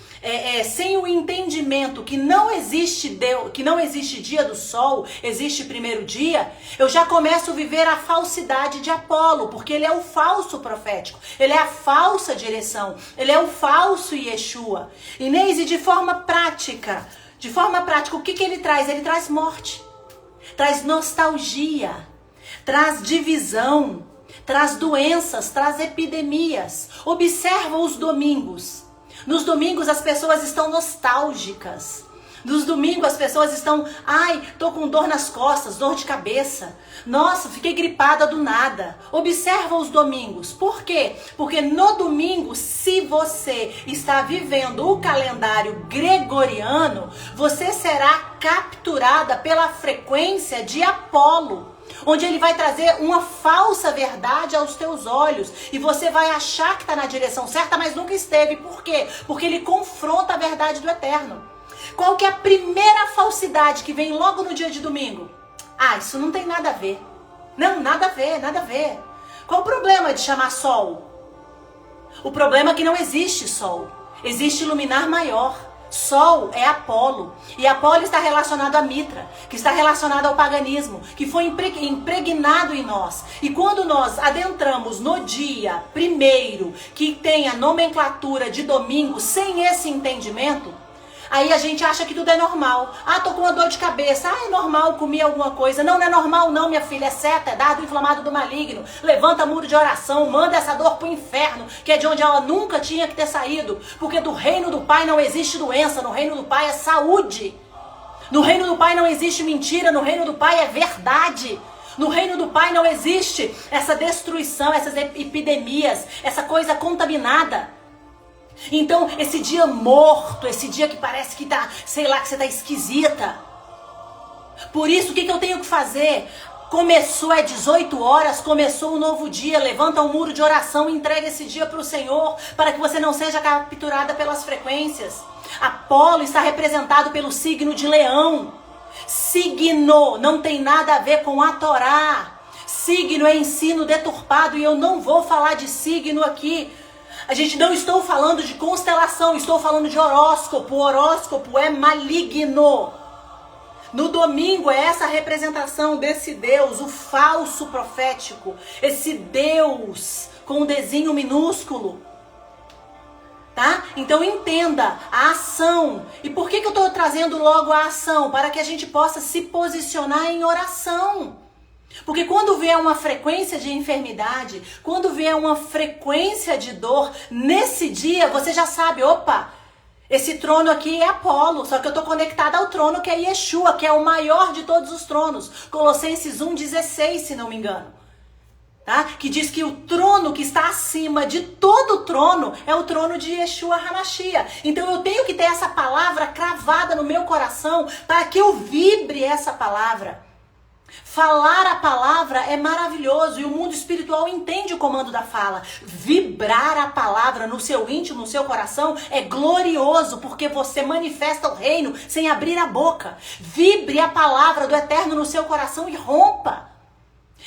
sem o entendimento que não existe Deus, que não existe dia do sol, existe primeiro dia, eu já começo a viver a falsidade de Apolo, porque ele é o falso profético, ele é a falsa direção, ele é o falso Yeshua. Inês, e de forma prática, o que ele traz? Ele traz morte, traz nostalgia, traz divisão, traz doenças, traz epidemias. Observa os domingos. Nos domingos as pessoas estão nostálgicas. Nos domingos as pessoas estão, tô com dor nas costas, dor de cabeça. Nossa, fiquei gripada do nada. Observa os domingos. Por quê? Porque no domingo, se você está vivendo o calendário gregoriano, você será capturada pela frequência de Apolo, onde ele vai trazer uma falsa verdade aos teus olhos. E você vai achar que está na direção certa, mas nunca esteve. Por quê? Porque ele confronta a verdade do Eterno. Qual que é a primeira falsidade que vem logo no dia de domingo? Isso não tem nada a ver. Não, nada a ver, nada a ver. Qual o problema de chamar sol? O problema é que não existe sol. Existe luminar maior. Sol é Apolo, e Apolo está relacionado a Mitra, que está relacionado ao paganismo, que foi impregnado em nós. E quando nós adentramos no dia primeiro, que tem a nomenclatura de domingo, sem esse entendimento, aí a gente acha que tudo é normal. Tô com uma dor de cabeça. É normal comer alguma coisa. Não, não é normal não, minha filha. É seta, é dardo inflamado do maligno. Levanta muro de oração. Manda essa dor pro inferno, que é de onde ela nunca tinha que ter saído. Porque do reino do Pai não existe doença. No reino do Pai é saúde. No reino do Pai não existe mentira. No reino do Pai é verdade. No reino do Pai não existe essa destruição, essas epidemias, essa coisa contaminada. Então, esse dia morto, esse dia que parece que tá, sei lá, que você tá esquisita. Por isso, o que eu tenho que fazer? Começou, 18 horas, começou um novo dia. Levanta um muro de oração e entrega esse dia para o Senhor, para que você não seja capturada pelas frequências. Apolo está representado pelo signo de Leão. Signo não tem nada a ver com a Torá. Signo é ensino deturpado e eu não vou falar de signo aqui. A gente não estou falando de constelação, estou falando de horóscopo. O horóscopo é maligno. No domingo é essa representação desse Deus, o falso profético. Esse Deus com um desenho minúsculo. Tá? Então entenda a ação. E por que eu estou trazendo logo a ação? Para que a gente possa se posicionar em oração. Porque quando vier uma frequência de enfermidade, quando vier uma frequência de dor, nesse dia você já sabe, opa, esse trono aqui é Apolo, só que eu estou conectada ao trono que é Yeshua, que é o maior de todos os tronos. Colossenses 1,16, se não me engano. Tá? Que diz que o trono que está acima de todo trono é o trono de Yeshua HaMashiach. Então eu tenho que ter essa palavra cravada no meu coração para que eu vibre essa palavra. Falar a palavra é maravilhoso e o mundo espiritual entende o comando da fala. Vibrar a palavra no seu íntimo, no seu coração é glorioso porque você manifesta o reino sem abrir a boca. Vibre a palavra do eterno no seu coração e rompa.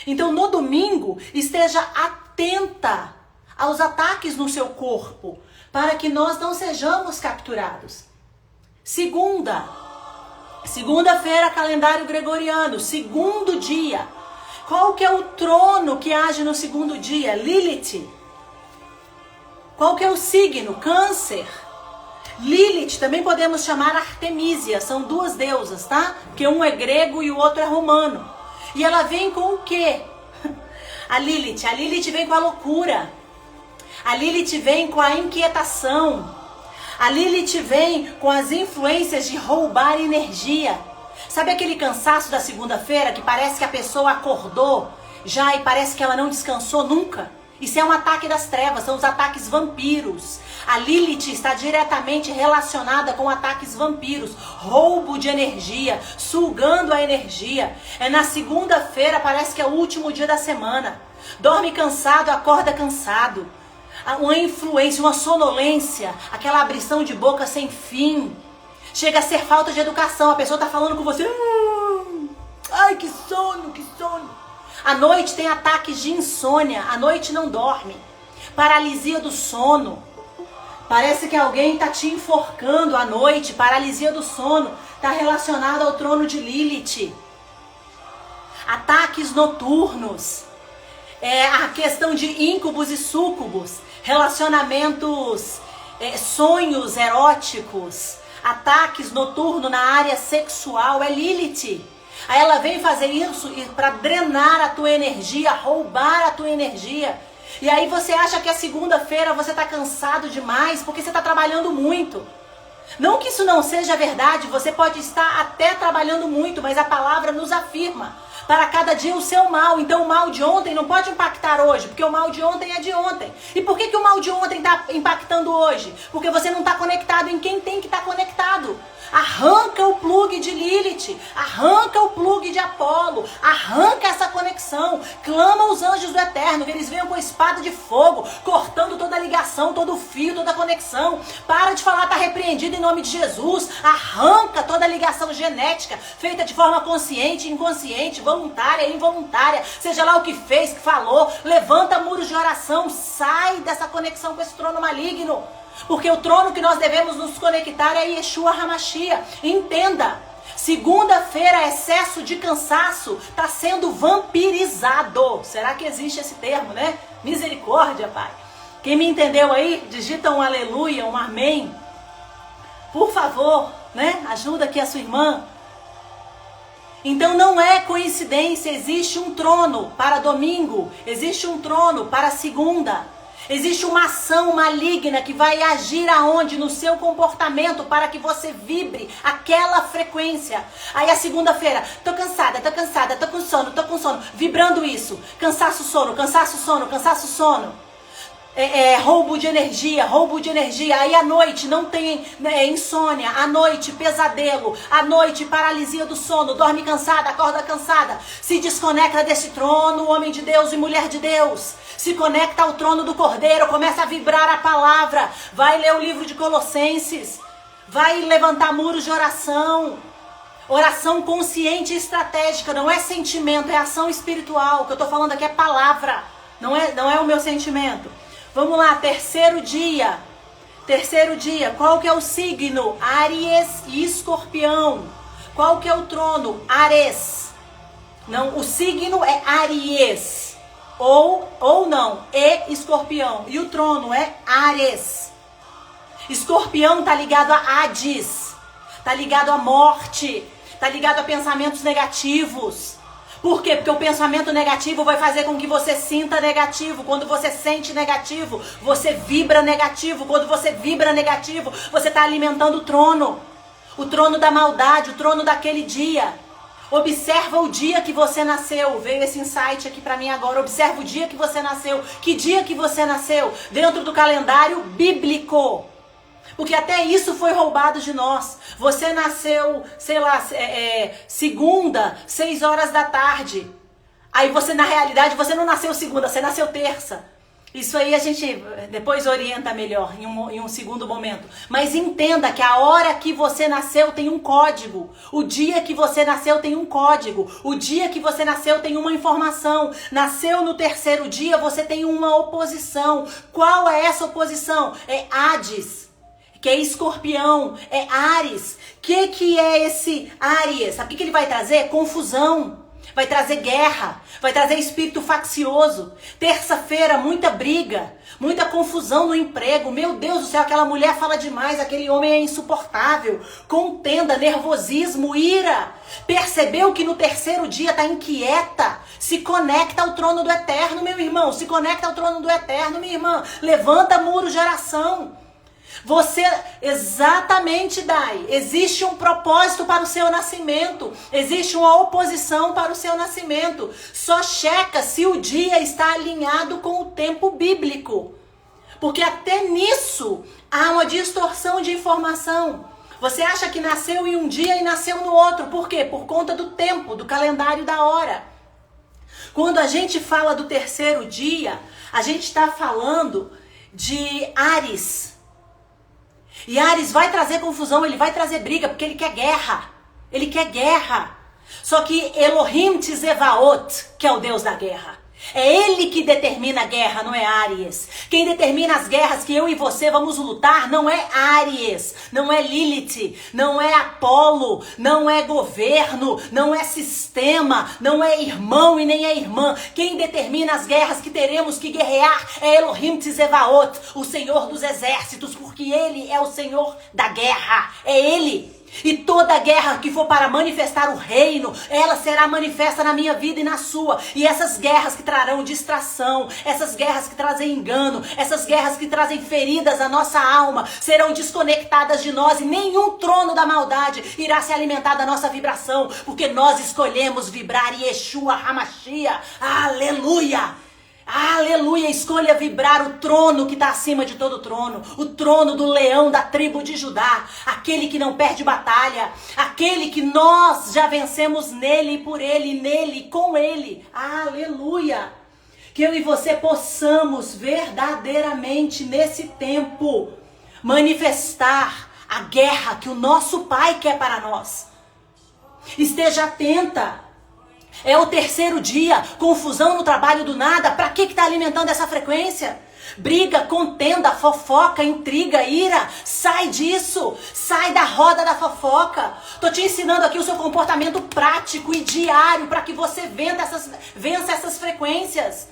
Então no domingo esteja atenta aos ataques no seu corpo para que nós não sejamos capturados. Segunda-feira, calendário gregoriano, segundo dia. Qual que é o trono que age no segundo dia? Lilith. Qual que é o signo? Câncer. Lilith, também podemos chamar Artemísia, são duas deusas, tá? Porque um é grego e o outro é romano. E ela vem com o quê? A Lilith vem com a loucura. A Lilith vem com a inquietação. A Lilith vem com as influências de roubar energia. Sabe aquele cansaço da segunda-feira que parece que a pessoa acordou já e parece que ela não descansou nunca? Isso é um ataque das trevas, são os ataques vampiros. A Lilith está diretamente relacionada com ataques vampiros, roubo de energia, sugando a energia. É na segunda-feira, parece que é o último dia da semana. Dorme cansado, acorda cansado. Uma influência, uma sonolência, aquela abrição de boca sem fim. Chega a ser falta de educação, a pessoa está falando com você. Ai, que sono, que sono. À noite tem ataques de insônia, à noite não dorme. Paralisia do sono. Parece que alguém está te enforcando à noite, paralisia do sono. Está relacionado ao trono de Lilith. Ataques noturnos. A questão de íncubos e súcubos, relacionamentos, sonhos eróticos, ataques noturnos na área sexual, é Lilith. Aí ela vem fazer isso para drenar a tua energia, roubar a tua energia. E aí você acha que a segunda-feira você está cansado demais porque você está trabalhando muito. Não que isso não seja verdade, você pode estar até trabalhando muito, mas a palavra nos afirma. Para cada dia o seu mal. Então o mal de ontem não pode impactar hoje, porque o mal de ontem é de ontem. E por que o mal de ontem está impactando hoje? Porque você não está conectado em quem tem que estar conectado. Arranca o plug de Lilith, arranca o plug de Apolo, arranca essa conexão. Clama os anjos do eterno, que eles venham com a espada de fogo, cortando toda a ligação, todo o fio, toda a conexão. Para de falar, está repreendido em nome de Jesus. Arranca toda a ligação genética, feita de forma consciente, inconsciente, voluntária, involuntária, seja lá o que fez, que falou. Levanta muros de oração, sai dessa conexão com esse trono maligno. Porque o trono que nós devemos nos conectar é Yeshua HaMashiach. Entenda, segunda-feira, excesso de cansaço está sendo vampirizado. Será que existe esse termo, né? Misericórdia, Pai. Quem me entendeu aí, digita um aleluia, um amém. Por favor, né? Ajuda aqui a sua irmã. Então não é coincidência, existe um trono para domingo, existe um trono para segunda. Existe uma ação maligna que vai agir aonde? No seu comportamento, para que você vibre aquela frequência. Aí a segunda-feira, tô cansada, tô com sono, vibrando isso. Cansaço, sono, cansaço, sono, cansaço, sono. roubo de energia. Aí à noite não tem insônia, à noite pesadelo, à noite paralisia do sono, dorme cansada, acorda cansada. Se desconecta desse trono, homem de Deus e mulher de Deus. Se conecta ao trono do Cordeiro, começa a vibrar a palavra. Vai ler o livro de Colossenses. Vai levantar muros de oração. Oração consciente e estratégica. Não é sentimento, é ação espiritual. O que eu estou falando aqui é palavra. Não é o meu sentimento. Vamos lá, terceiro dia. Qual que é o signo? Áries e Escorpião. Qual que é o trono? Ares. Não, o signo é Áries. Ou não, e Escorpião. E o trono é Ares. Escorpião tá ligado a Hades. Tá ligado à morte. Tá ligado a pensamentos negativos. Por quê? Porque o pensamento negativo vai fazer com que você sinta negativo. Quando você sente negativo, você vibra negativo. Quando você vibra negativo, você está alimentando o trono. O trono da maldade, o trono daquele dia. Observa o dia que você nasceu. Veio esse insight aqui para mim agora. Observa o dia que você nasceu. Que dia que você nasceu? Dentro do calendário bíblico. Porque até isso foi roubado de nós. Você nasceu, sei lá, segunda, 6 horas da tarde. Aí você, na realidade, você não nasceu segunda, você nasceu terça. Isso aí a gente depois orienta melhor em um segundo momento. Mas entenda que a hora que você nasceu tem um código. O dia que você nasceu tem um código. O dia que você nasceu tem uma informação. Nasceu no terceiro dia, você tem uma oposição. Qual é essa oposição? É Hades, que é Escorpião, é Áries. Que é esse Áries? Sabe o que ele vai trazer? Confusão. Vai trazer guerra, vai trazer espírito faccioso. Terça-feira, muita briga, muita confusão no emprego. Meu Deus do céu, aquela mulher fala demais, aquele homem é insuportável. Contenda, nervosismo, ira. Percebeu que no terceiro dia está inquieta? Se conecta ao trono do eterno, meu irmão. Se conecta ao trono do eterno, minha irmã. Levanta muros de oração. Você, exatamente, Dai, existe um propósito para o seu nascimento, existe uma oposição para o seu nascimento. Só checa se o dia está alinhado com o tempo bíblico, porque até nisso há uma distorção de informação. Você acha que nasceu em um dia e nasceu no outro, por quê? Por conta do tempo, do calendário da hora. Quando a gente fala do terceiro dia, a gente está falando de Áries. E Áries vai trazer confusão, ele vai trazer briga, porque ele quer guerra. Ele quer guerra. Só que Elohim Tzevaot, que é o Deus da guerra, é ele que determina a guerra, não é Áries. Quem determina as guerras que eu e você vamos lutar não é Áries, não é Lilith, não é Apolo, não é governo, não é sistema, não é irmão e nem é irmã. Quem determina as guerras que teremos que guerrear é Elohim Tzevaot, o Senhor dos exércitos, porque ele é o Senhor da guerra, é ele. E toda guerra que for para manifestar o reino, ela será manifesta na minha vida e na sua. E essas guerras que trarão distração, essas guerras que trazem engano, essas guerras que trazem feridas à nossa alma, serão desconectadas de nós e nenhum trono da maldade irá se alimentar da nossa vibração, porque nós escolhemos vibrar Yeshua HaMashiach. Aleluia! Aleluia, escolha vibrar o trono que está acima de todo trono, o trono do leão da tribo de Judá, aquele que não perde batalha, aquele que nós já vencemos nele, por ele, nele, com ele. Aleluia! Que eu e você possamos verdadeiramente nesse tempo manifestar a guerra que o nosso Pai quer para nós. Esteja atenta. É o terceiro dia, confusão no trabalho do nada. Pra que tá alimentando essa frequência? Briga, contenda, fofoca, intriga, ira. Sai disso. Sai da roda da fofoca. Tô te ensinando aqui o seu comportamento prático e diário para que você vença essas frequências.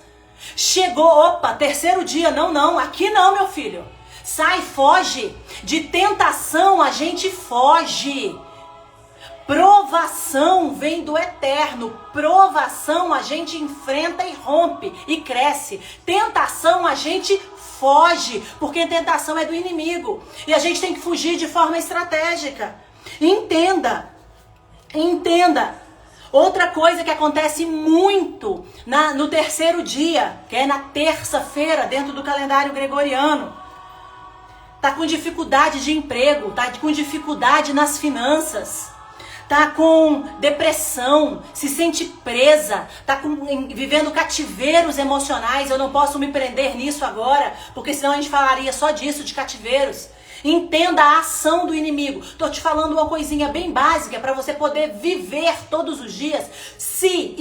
Chegou, opa, terceiro dia. Não, aqui não, meu filho. Sai, foge. De tentação a gente foge. Provação vem do eterno. Provação a gente enfrenta e rompe e cresce. Tentação a gente foge, porque tentação é do inimigo. E a gente tem que fugir de forma estratégica. Entenda. Outra coisa que acontece muito no terceiro dia, que é na terça-feira, dentro do calendário gregoriano. Tá com dificuldade de emprego, tá com dificuldade nas finanças, tá com depressão, se sente presa, tá vivendo cativeiros emocionais. Eu não posso me prender nisso agora, porque senão a gente falaria só disso, de cativeiros. Entenda a ação do inimigo. Tô te falando uma coisinha bem básica para você poder viver todos os dias. Se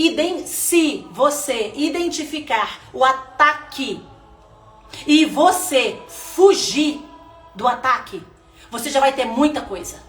você identificar o ataque e você fugir do ataque, você já vai ter muita coisa.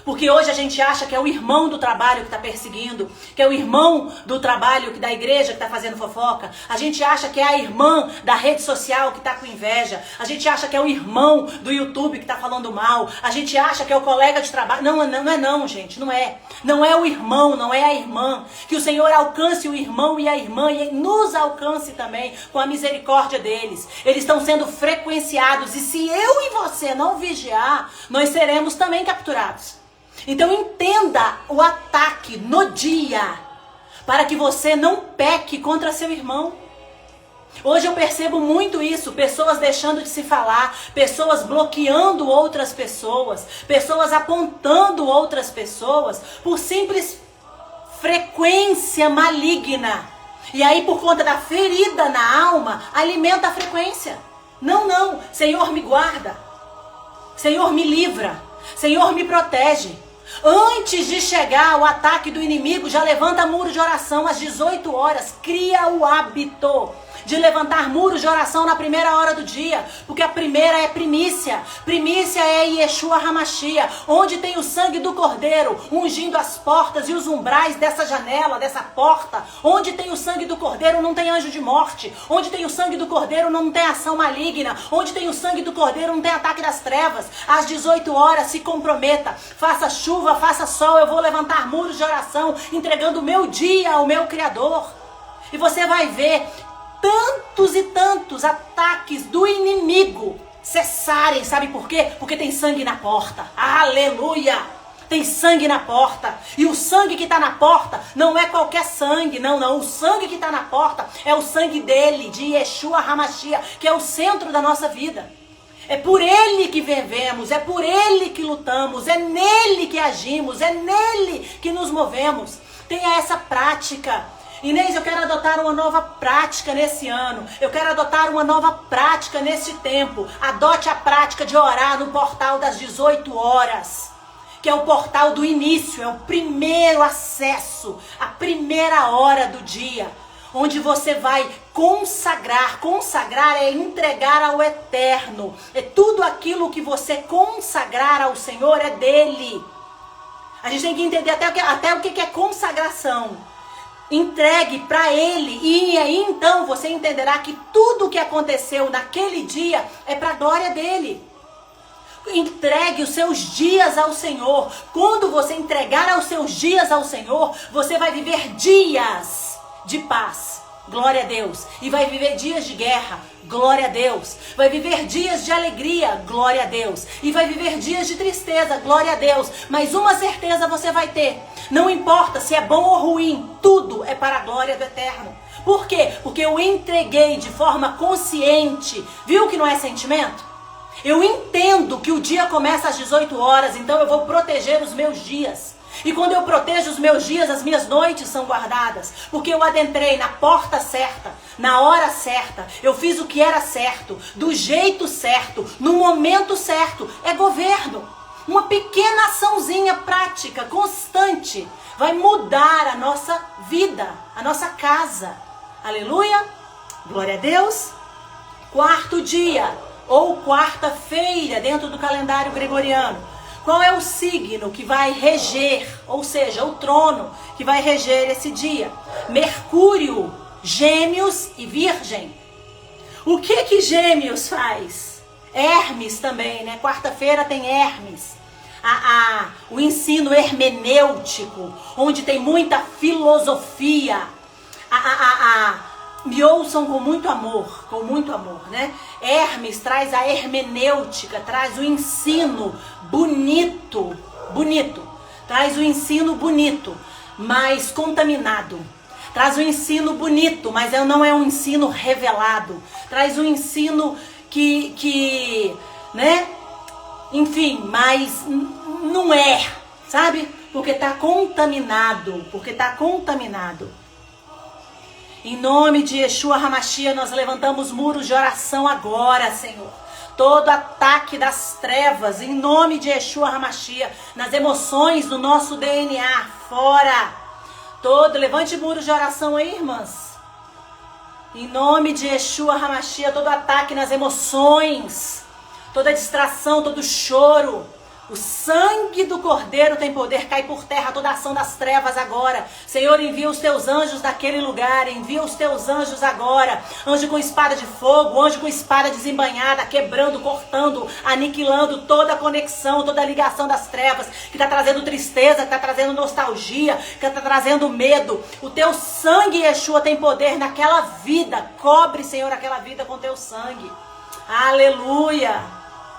Porque hoje a gente acha que é o irmão do trabalho que está perseguindo, que é o irmão do trabalho da igreja que está fazendo fofoca. A gente acha que é a irmã da rede social que está com inveja. A gente acha que é o irmão do YouTube que está falando mal. A gente acha que é o colega de trabalho. Não é não, gente, não é. Não é o irmão, não é a irmã. Que o Senhor alcance o irmão e a irmã e nos alcance também com a misericórdia deles. Eles estão sendo frequenciados e se eu e você não vigiar, nós seremos também capturados. Então entenda o ataque no dia, para que você não peque contra seu irmão. Hoje eu percebo muito isso, pessoas deixando de se falar, pessoas bloqueando outras pessoas, pessoas apontando outras pessoas por simples frequência maligna. E aí por conta da ferida na alma, alimenta a frequência. Não, Senhor me guarda, Senhor me livra, Senhor me protege. Antes de chegar o ataque do inimigo, já levanta muro de oração às 18 horas. Cria o hábito de levantar muros de oração na primeira hora do dia, porque a primeira é primícia. Primícia é Yeshua HaMashiach, onde tem o sangue do Cordeiro ungindo as portas e os umbrais dessa janela, dessa porta. Onde tem o sangue do Cordeiro não tem anjo de morte. Onde tem o sangue do Cordeiro não tem ação maligna. Onde tem o sangue do Cordeiro não tem ataque das trevas. Às 18 horas se comprometa, faça chuva, faça sol, eu vou levantar muros de oração, entregando o meu dia ao meu Criador. E você vai ver tantos e tantos ataques do inimigo cessarem. Sabe por quê? Porque tem sangue na porta. Aleluia! Tem sangue na porta. E o sangue que está na porta não é qualquer sangue. Não. O sangue que está na porta é o sangue dele, de Yeshua HaMashiach, que é o centro da nossa vida. É por ele que vivemos, é por ele que lutamos, é nele que agimos, é nele que nos movemos. Tenha essa prática. Inês, eu quero adotar uma nova prática nesse ano. Eu quero adotar uma nova prática nesse tempo. Adote a prática de orar no portal das 18 horas. Que é o portal do início, é o primeiro acesso, a primeira hora do dia. Onde você vai consagrar. Consagrar é entregar ao eterno. É tudo aquilo que você consagrar ao Senhor é dele. A gente tem que entender até o que é consagração. Entregue para ele e aí então você entenderá que tudo o que aconteceu naquele dia é para a glória dele. Entregue os seus dias ao Senhor. Quando você entregar os seus dias ao Senhor, você vai viver dias de paz. Glória a Deus. E vai viver dias de guerra. Glória a Deus. Vai viver dias de alegria. Glória a Deus. E vai viver dias de tristeza. Glória a Deus. Mas uma certeza você vai ter. Não importa se é bom ou ruim. Tudo é para a glória do eterno. Por quê? Porque eu entreguei de forma consciente. Viu que não é sentimento? Eu entendo que o dia começa às 18 horas. Então eu vou proteger os meus dias. E quando eu protejo os meus dias, as minhas noites são guardadas. Porque eu adentrei na porta certa, na hora certa. Eu fiz o que era certo, do jeito certo, no momento certo. É governo. Uma pequena açãozinha prática, constante, vai mudar a nossa vida, a nossa casa. Aleluia. Glória a Deus. Quarto dia, ou quarta-feira, dentro do calendário gregoriano. Qual é o signo que vai reger, ou seja, o trono que vai reger esse dia? Mercúrio, Gêmeos e Virgem. O que Gêmeos faz? Hermes também, né? Quarta-feira tem Hermes. O ensino hermenêutico, onde tem muita filosofia. Me ouçam com muito amor, né? Hermes traz a hermenêutica, traz o ensino bonito, traz o ensino bonito. mas contaminado. Traz um ensino bonito, mas não é um ensino revelado. Traz um ensino que né? Enfim, mas não é, sabe? Porque tá contaminado, Em nome de Yeshua HaMashiach, nós levantamos muros de oração agora, Senhor. Todo ataque das trevas, em nome de Yeshua HaMashiach, nas emoções do nosso DNA, fora. Levante muros de oração aí, irmãs. Em nome de Yeshua HaMashiach, todo ataque nas emoções, toda distração, todo choro. O sangue do Cordeiro tem poder, cai por terra toda a ação das trevas agora. Senhor, envia os teus anjos daquele lugar, envia os teus anjos agora. Anjo com espada de fogo, anjo com espada desembainhada, quebrando, cortando, aniquilando toda a conexão, toda a ligação das trevas, que está trazendo tristeza, que está trazendo nostalgia, que está trazendo medo. O teu sangue, Yeshua, tem poder naquela vida. Cobre, Senhor, aquela vida com teu sangue. Aleluia,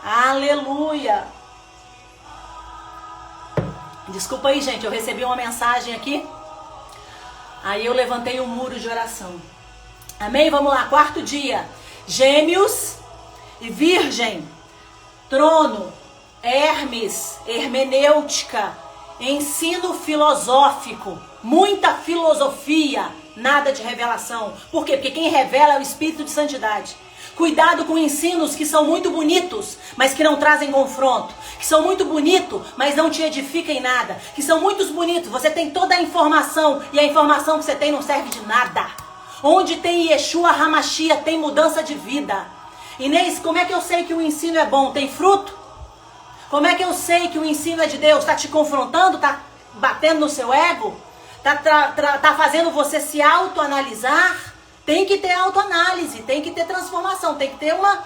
aleluia. Desculpa aí, gente, eu recebi uma mensagem aqui. Aí eu levantei um muro de oração. Amém? Vamos lá, quarto dia. Gêmeos e Virgem. Trono, Hermes, hermenêutica, ensino filosófico, muita filosofia, nada de revelação. Por quê? Porque quem revela é o Espírito de Santidade. Cuidado com ensinos que são muito bonitos, mas que não trazem confronto. Que são muito bonitos, mas não te edificam em nada. Que são muito bonitos, você tem toda a informação e a informação que você tem não serve de nada. Onde tem Yeshua HaMashiach, tem mudança de vida. Inês, como é que eu sei que o ensino é bom? Tem fruto? Como é que eu sei que o ensino é de Deus? Está te confrontando? Está batendo no seu ego? Está fazendo você se autoanalisar? Tem que ter autoanálise, tem que ter transformação, tem que ter uma...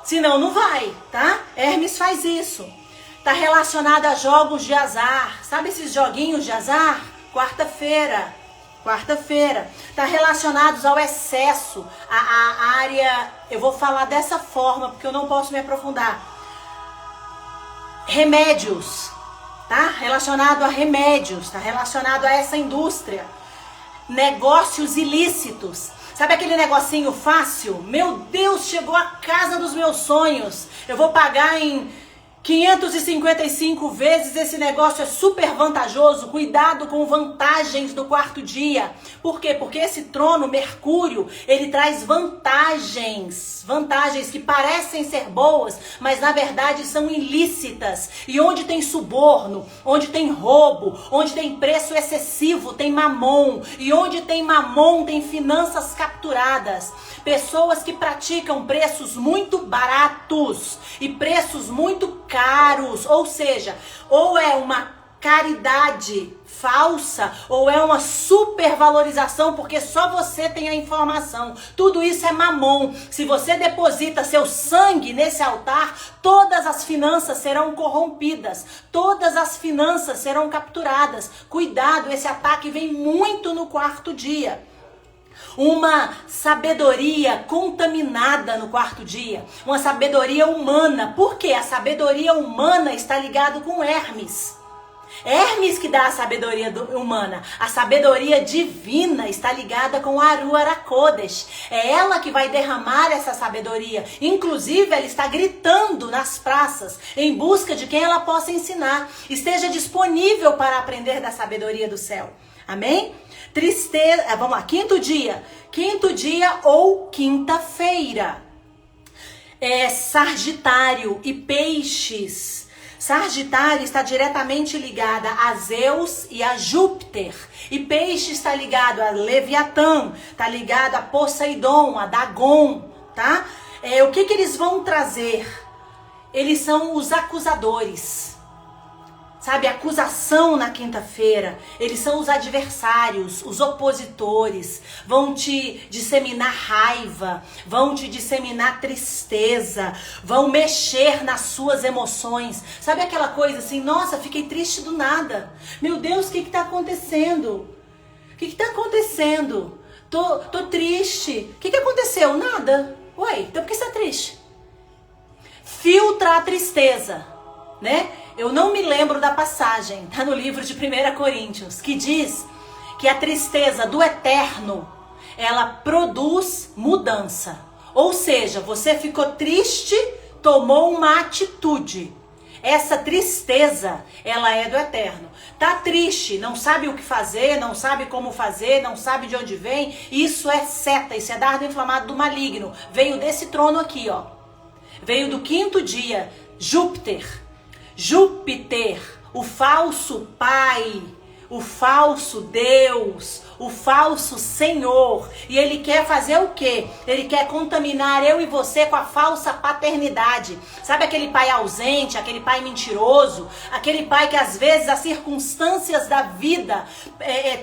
Senão não vai, tá? Hermes faz isso. Tá relacionado a jogos de azar. Sabe esses joguinhos de azar? Quarta-feira. Tá relacionados ao excesso. A área... Eu vou falar dessa forma, porque eu não posso me aprofundar. Remédios. Tá? Relacionado a remédios. Tá relacionado a essa indústria. Negócios ilícitos. Sabe aquele negocinho fácil? Meu Deus, chegou a casa dos meus sonhos. Eu vou pagar em 555 vezes, esse negócio é super vantajoso. Cuidado com vantagens do quarto dia. Por quê? Porque esse trono, Mercúrio, ele traz vantagens. Vantagens que parecem ser boas, mas na verdade são ilícitas. E onde tem suborno, onde tem roubo, onde tem preço excessivo, tem mamon. E onde tem mamon, tem finanças capturadas. Pessoas que praticam preços muito baratos e preços muito caros, ou seja, ou é uma caridade falsa, ou é uma supervalorização, porque só você tem a informação. Tudo isso é mamon. Se você deposita seu sangue nesse altar, todas as finanças serão corrompidas, todas as finanças serão capturadas. Cuidado, esse ataque vem muito no quarto dia. Uma sabedoria contaminada no quarto dia. Uma sabedoria humana. Por quê? A sabedoria humana está ligada com Hermes. Hermes que dá a sabedoria humana. A sabedoria divina está ligada com Aru Arakodesh. É ela que vai derramar essa sabedoria. Inclusive, ela está gritando nas praças em busca de quem ela possa ensinar. Esteja disponível para aprender da sabedoria do céu. Amém? Tristeza, vamos lá, quinto dia ou quinta-feira. Sagitário e Peixes. Sagitário está diretamente ligada a Zeus e a Júpiter. E Peixe está ligado a Leviatã, está ligado a Poseidon, a Dagon, tá? O que eles vão trazer? Eles são os acusadores. Sabe, acusação na quinta-feira, eles são os adversários, os opositores, vão te disseminar raiva, vão te disseminar tristeza, vão mexer nas suas emoções. Sabe aquela coisa assim, nossa, fiquei triste do nada. Meu Deus, o que está acontecendo? O que está acontecendo? Tô triste. O que aconteceu? Nada. Ué, então por que você está triste? Filtra a tristeza, né? Eu não me lembro da passagem, tá no livro de 1 Coríntios, que diz que a tristeza do eterno, ela produz mudança. Ou seja, você ficou triste, tomou uma atitude. Essa tristeza, ela é do eterno. Tá triste, não sabe o que fazer, não sabe como fazer, não sabe de onde vem. Isso é seta, isso é dardo inflamado do maligno. Veio desse trono aqui, ó. Veio do 5º dia, Júpiter. Júpiter, o falso pai, o falso Deus, o falso Senhor. E ele quer fazer o quê? Ele quer contaminar eu e você com a falsa paternidade. Sabe aquele pai ausente, aquele pai mentiroso, aquele pai que às vezes as circunstâncias da vida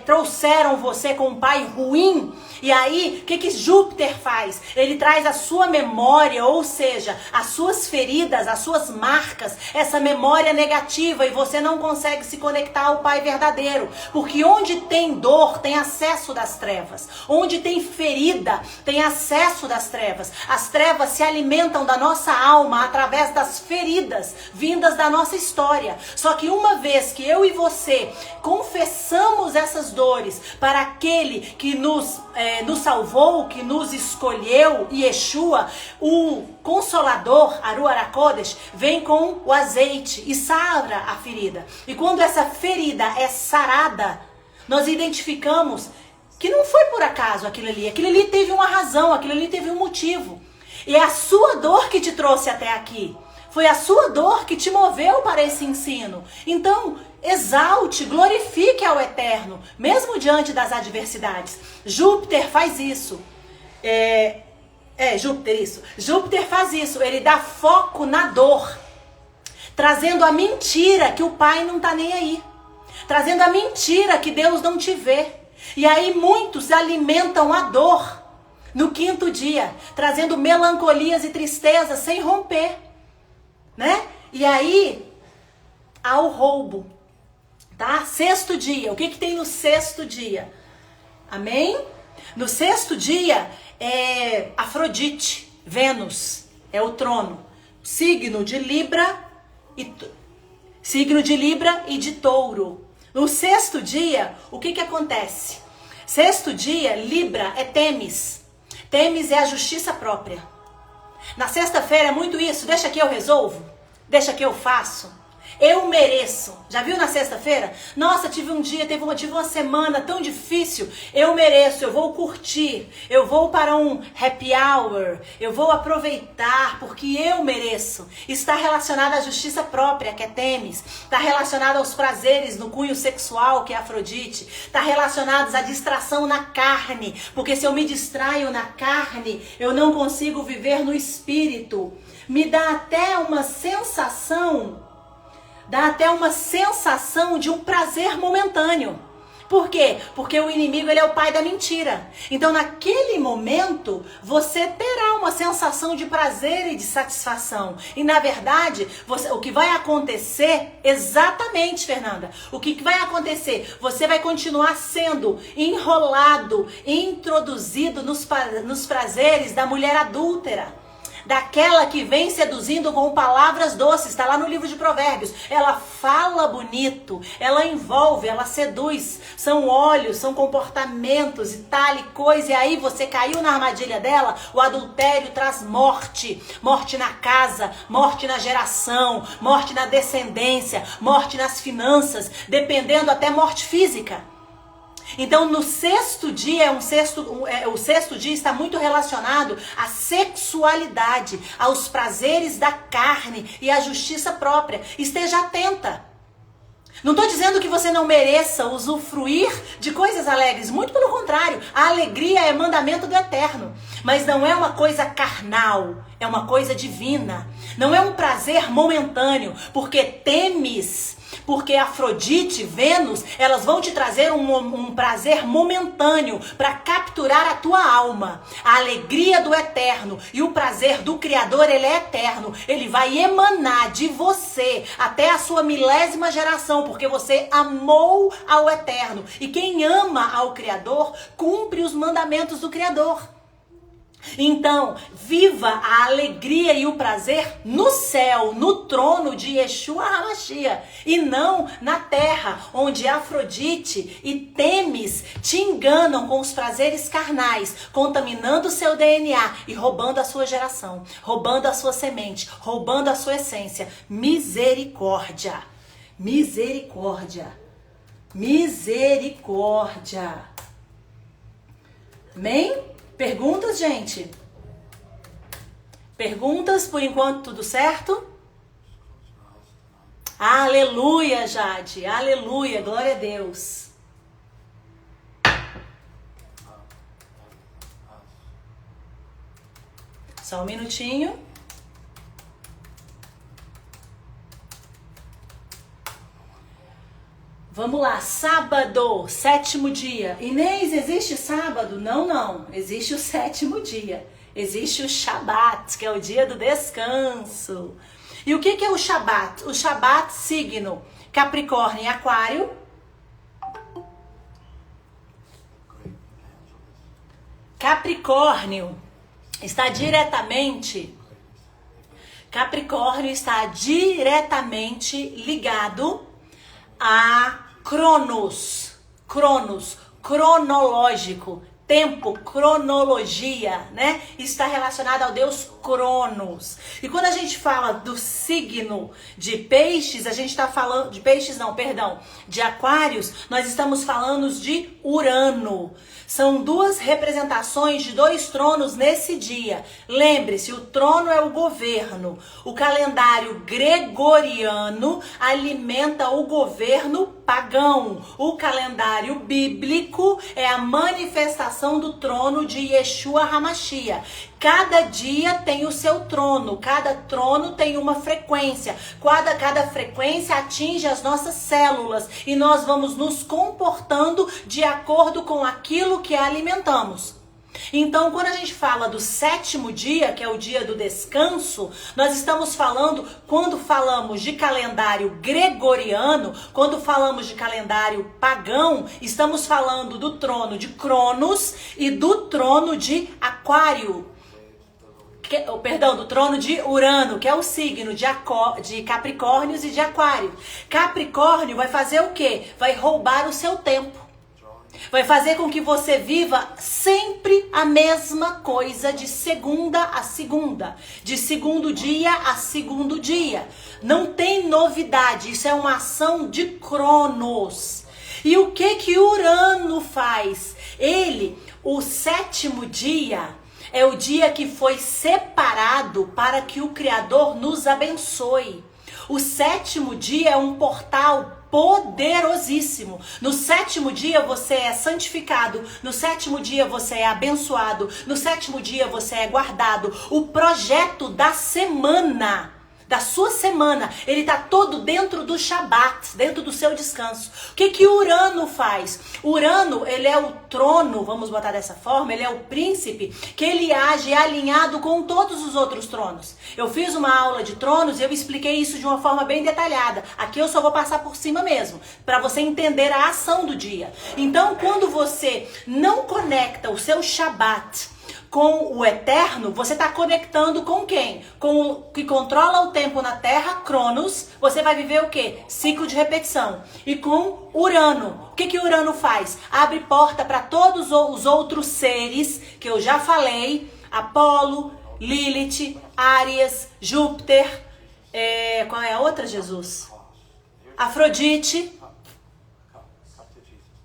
trouxeram você com um pai ruim? E aí, o que Júpiter faz? Ele traz a sua memória, ou seja, as suas feridas, as suas marcas, essa memória negativa, e você não consegue se conectar ao Pai verdadeiro. Porque onde tem dor, tem acesso das trevas. Onde tem ferida, tem acesso das trevas. As trevas se alimentam da nossa alma através das feridas vindas da nossa história. Só que uma vez que eu e você confessamos essas dores para aquele que nos salvou, que nos escolheu, Yeshua, o Consolador, Aruach HaKodesh, vem com o azeite e sara a ferida. E quando essa ferida é sarada, nós identificamos que não foi por acaso aquilo ali teve uma razão, aquilo ali teve um motivo. E é a sua dor que te trouxe até aqui. Foi a sua dor que te moveu para esse ensino. Então, exalte, glorifique ao Eterno, mesmo diante das adversidades. Júpiter faz isso. Júpiter, isso. Júpiter faz isso. Ele dá foco na dor, trazendo a mentira que o pai não tá nem aí. Trazendo a mentira que Deus não te vê. E aí muitos alimentam a dor no 5º dia, trazendo melancolias e tristezas sem romper. Né? E aí, há o roubo, tá? 6º dia, o que tem no 6º dia? Amém? No 6º dia, Afrodite, Vênus, é o trono, signo de Libra e de Touro. No 6º dia, o que acontece? 6º dia, Libra é Temis. Temis é a justiça própria. Na sexta-feira é muito isso, deixa que eu resolvo, deixa que eu faço, eu mereço. Já viu na sexta-feira? Nossa, tive uma semana tão difícil, eu mereço, eu vou curtir, eu vou para um happy hour, eu vou aproveitar porque eu mereço. Está relacionado à justiça própria, que é Temis, está relacionado aos prazeres no cunho sexual, que é Afrodite, está relacionado à distração na carne, porque se eu me distraio na carne, eu não consigo viver no espírito. Me dá até uma sensação de um prazer momentâneo. Por quê? Porque o inimigo, ele é o pai da mentira. Então, naquele momento, você terá uma sensação de prazer e de satisfação. E, na verdade, o que vai acontecer, exatamente, Fernanda, o que vai acontecer? Você vai continuar sendo enrolado, introduzido nos prazeres da mulher adúltera. Daquela que vem seduzindo com palavras doces, está lá no livro de Provérbios. Ela fala bonito, ela envolve, ela seduz. São olhos, são comportamentos e tal e coisa. E aí você caiu na armadilha dela. O adultério traz morte. Morte na casa, morte na geração, morte na descendência, morte nas finanças, dependendo até morte física. Então, no 6º dia, o 6º dia está muito relacionado à sexualidade, aos prazeres da carne e à justiça própria. Esteja atenta. Não estou dizendo que você não mereça usufruir de coisas alegres, muito pelo contrário, a alegria é mandamento do Eterno, mas não é uma coisa carnal, é uma coisa divina, não é um prazer momentâneo, porque Afrodite, Vênus, elas vão te trazer um prazer momentâneo para capturar a tua alma. A alegria do Eterno e o prazer do Criador, ele é eterno. Ele vai emanar de você até a sua 1000ª geração, porque você amou ao Eterno. E quem ama ao Criador, cumpre os mandamentos do Criador. Então, viva a alegria e o prazer no céu, no trono de Yeshua HaMashiach, e não na terra, onde Afrodite e Temis te enganam com os prazeres carnais, contaminando o seu DNA e roubando a sua geração, roubando a sua semente, roubando a sua essência. Misericórdia, misericórdia, misericórdia. Amém? Perguntas, gente? Perguntas, por enquanto tudo certo? Aleluia, Jade. Aleluia, glória a Deus. Só um minutinho. Vamos lá, sábado, 7º dia. Inês, existe sábado? Não, não. Existe o 7º dia. Existe o Shabat, que é o dia do descanso. E o que é o Shabat? O Shabat, signo Capricórnio e Aquário. Capricórnio está diretamente ligado a Cronos, cronológico, tempo, cronologia, né? Está relacionado ao deus Cronos. E quando a gente fala do signo de peixes, a gente está falando de peixes, não, perdão, de aquários, nós estamos falando de Urano. São duas representações de dois tronos nesse dia. Lembre-se, o trono é o governo. O calendário gregoriano alimenta o governo pagão. O calendário bíblico é a manifestação do trono de Yeshua HaMashiach. Cada dia tem o seu trono, cada trono tem uma frequência, cada frequência atinge as nossas células e nós vamos nos comportando de acordo com aquilo que alimentamos. Então, quando a gente fala do 7º dia, que é o dia do descanso, nós estamos falando, quando falamos de calendário gregoriano, quando falamos de calendário pagão, estamos falando do trono de Cronos e do trono de Aquário. Do trono de Urano, que é o signo de Capricórnios e de Aquário. Capricórnio vai fazer o quê? Vai roubar o seu tempo. Vai fazer com que você viva sempre a mesma coisa de segunda a segunda, de segundo dia a segundo dia. Não tem novidade, isso é uma ação de Cronos. E o que Urano faz? O 7º dia, é o dia que foi separado para que o Criador nos abençoe. O 7º dia é um portal poderosíssimo. No 7º dia você é santificado, no 7º dia você é abençoado, no 7º dia você é guardado. O projeto da semana, da sua semana, ele está todo dentro do Shabat, dentro do seu descanso. O que Urano faz? Urano, ele é o trono, vamos botar dessa forma, ele é o príncipe, que ele age alinhado com todos os outros tronos. Eu fiz uma aula de tronos e eu expliquei isso de uma forma bem detalhada. Aqui eu só vou passar por cima mesmo, para você entender a ação do dia. Então, quando você não conecta o seu Shabat com o eterno, você está conectando com quem? Com o que controla o tempo na Terra, Cronos. Você vai viver o quê? Ciclo de repetição. E com Urano. O que Urano faz? Abre porta para todos os outros seres que eu já falei. Apolo, Lilith, Áries, Júpiter. Qual é a outra, Jesus? Afrodite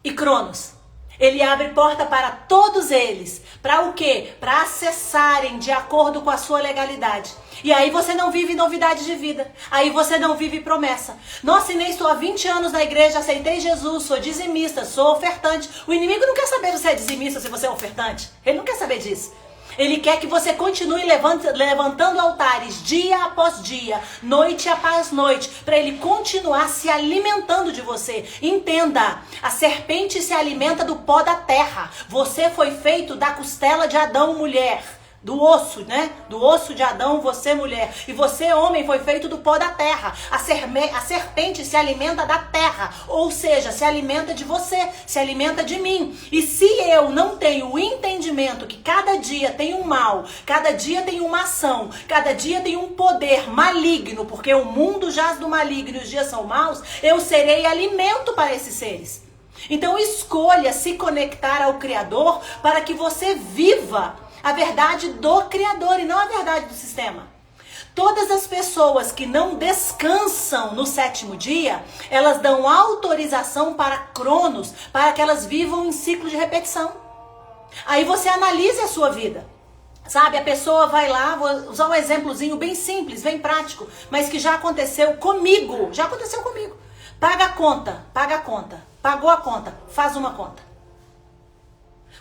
e Cronos. Ele abre porta para todos eles. Para o quê? Para acessarem de acordo com a sua legalidade. E aí você não vive novidade de vida. Aí você não vive promessa. Nossa, Inês, estou há 20 anos na igreja, aceitei Jesus, sou dizimista, sou ofertante. O inimigo não quer saber se você é dizimista, se você é ofertante. Ele não quer saber disso. Ele quer que você continue levantando altares dia após dia, noite após noite, para ele continuar se alimentando de você. Entenda, a serpente se alimenta do pó da terra. Você foi feito da costela de Adão, mulher. do osso, né? Do osso de Adão, você mulher. E você, homem, foi feito do pó da terra. A serpente se alimenta da terra. Ou seja, se alimenta de você, se alimenta de mim. E se eu não tenho o entendimento que cada dia tem um mal, cada dia tem uma ação, cada dia tem um poder maligno, porque o mundo jaz do maligno e os dias são maus, eu serei alimento para esses seres. Então escolha se conectar ao Criador para que você viva a verdade do Criador e não a verdade do sistema. Todas as pessoas que não descansam no sétimo dia, elas dão autorização para Cronos, para que elas vivam em ciclo de repetição. Aí você analise a sua vida. Sabe, a pessoa vai lá, vou usar um exemplozinho bem simples, bem prático, mas que já aconteceu comigo. Já aconteceu comigo. Paga a conta, pagou a conta, faz uma conta.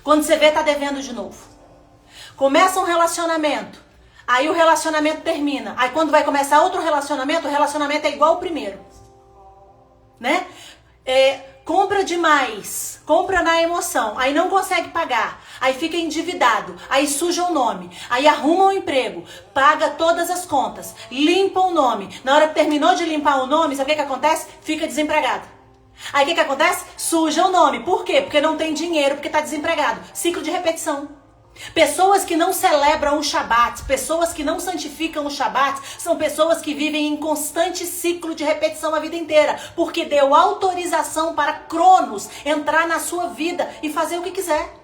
Quando você vê, tá devendo de novo. Começa um relacionamento, aí o relacionamento termina. Aí quando vai começar outro relacionamento, o relacionamento é igual ao primeiro. Né? Compra demais, compra na emoção, aí não consegue pagar, aí fica endividado, aí suja o nome, aí arruma um emprego, paga todas as contas, limpa o nome. Na hora que terminou de limpar o nome, sabe o que acontece? Fica desempregado. Aí o que acontece? Suja o nome. Por quê? Porque não tem dinheiro, porque está desempregado. Ciclo de repetição. Pessoas que não celebram o Shabat, pessoas que não santificam o Shabat, são pessoas que vivem em constante ciclo de repetição a vida inteira, porque deu autorização para Cronos entrar na sua vida e fazer o que quiser.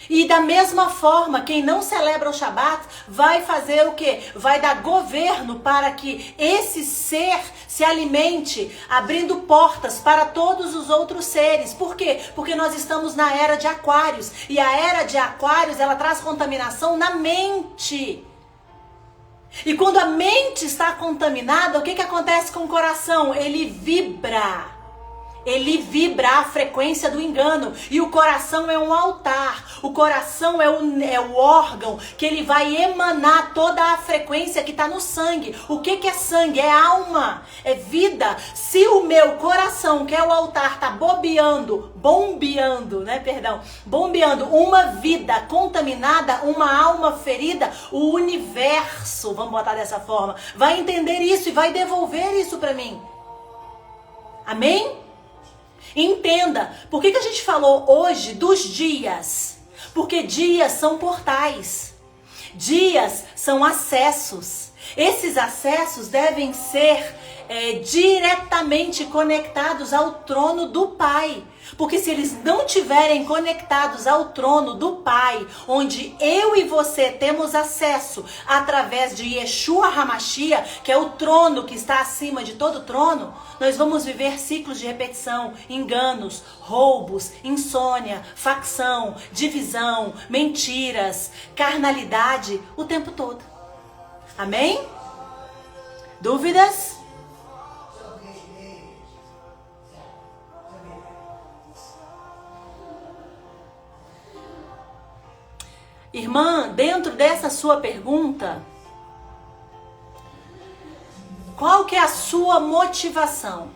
E da mesma forma, quem não celebra o Shabat vai fazer o quê? Vai dar governo para que esse ser se alimente, abrindo portas para todos os outros seres. Por quê? Porque nós estamos na era de Aquários. E a era de Aquários, ela traz contaminação na mente. E quando a mente está contaminada, o que acontece com o coração? Ele vibra. Ele vibra a frequência do engano. E o coração é um altar. O coração é o órgão que ele vai emanar toda a frequência que está no sangue. O que é sangue? É alma, é vida. Se o meu coração, que é o altar, está bombeando uma vida contaminada, uma alma ferida, o universo, vamos botar dessa forma, vai entender isso e vai devolver isso para mim. Amém? Entenda, por que a gente falou hoje dos dias? Porque dias são portais, dias são acessos. Esses acessos devem ser diretamente conectados ao trono do Pai. Porque se eles não tiverem conectados ao trono do Pai, onde eu e você temos acesso através de Yeshua HaMashiach, que é o trono que está acima de todo trono, nós vamos viver ciclos de repetição, enganos, roubos, insônia, facção, divisão, mentiras, carnalidade o tempo todo. Amém? Dúvidas? Irmã, dentro dessa sua pergunta, qual que é a sua motivação?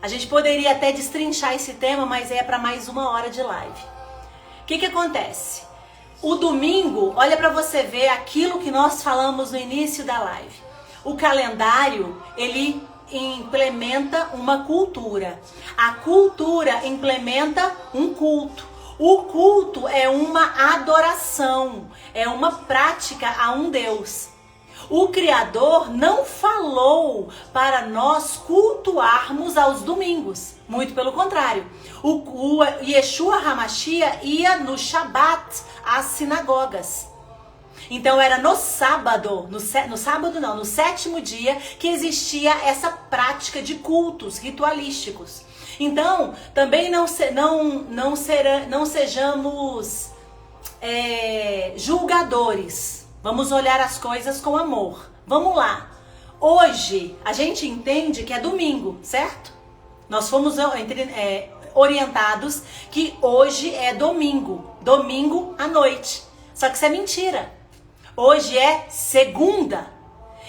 A gente poderia até destrinchar esse tema, mas é para mais 1 hora de live. O que acontece? O domingo, olha para você ver aquilo que nós falamos no início da live. O calendário, ele implementa uma cultura. A cultura implementa um culto. O culto é uma adoração, é uma prática a um Deus. O Criador não falou para nós cultuarmos aos domingos, muito pelo contrário. O Yeshua HaMashiach ia no Shabat às sinagogas. Então era no sábado, no sétimo dia, que existia essa prática de cultos ritualísticos. Então, também não sejamos julgadores. Vamos olhar as coisas com amor. Vamos lá. Hoje, a gente entende que é domingo, certo? Nós fomos orientados que hoje é domingo. Domingo à noite. Só que isso é mentira. Hoje é segunda.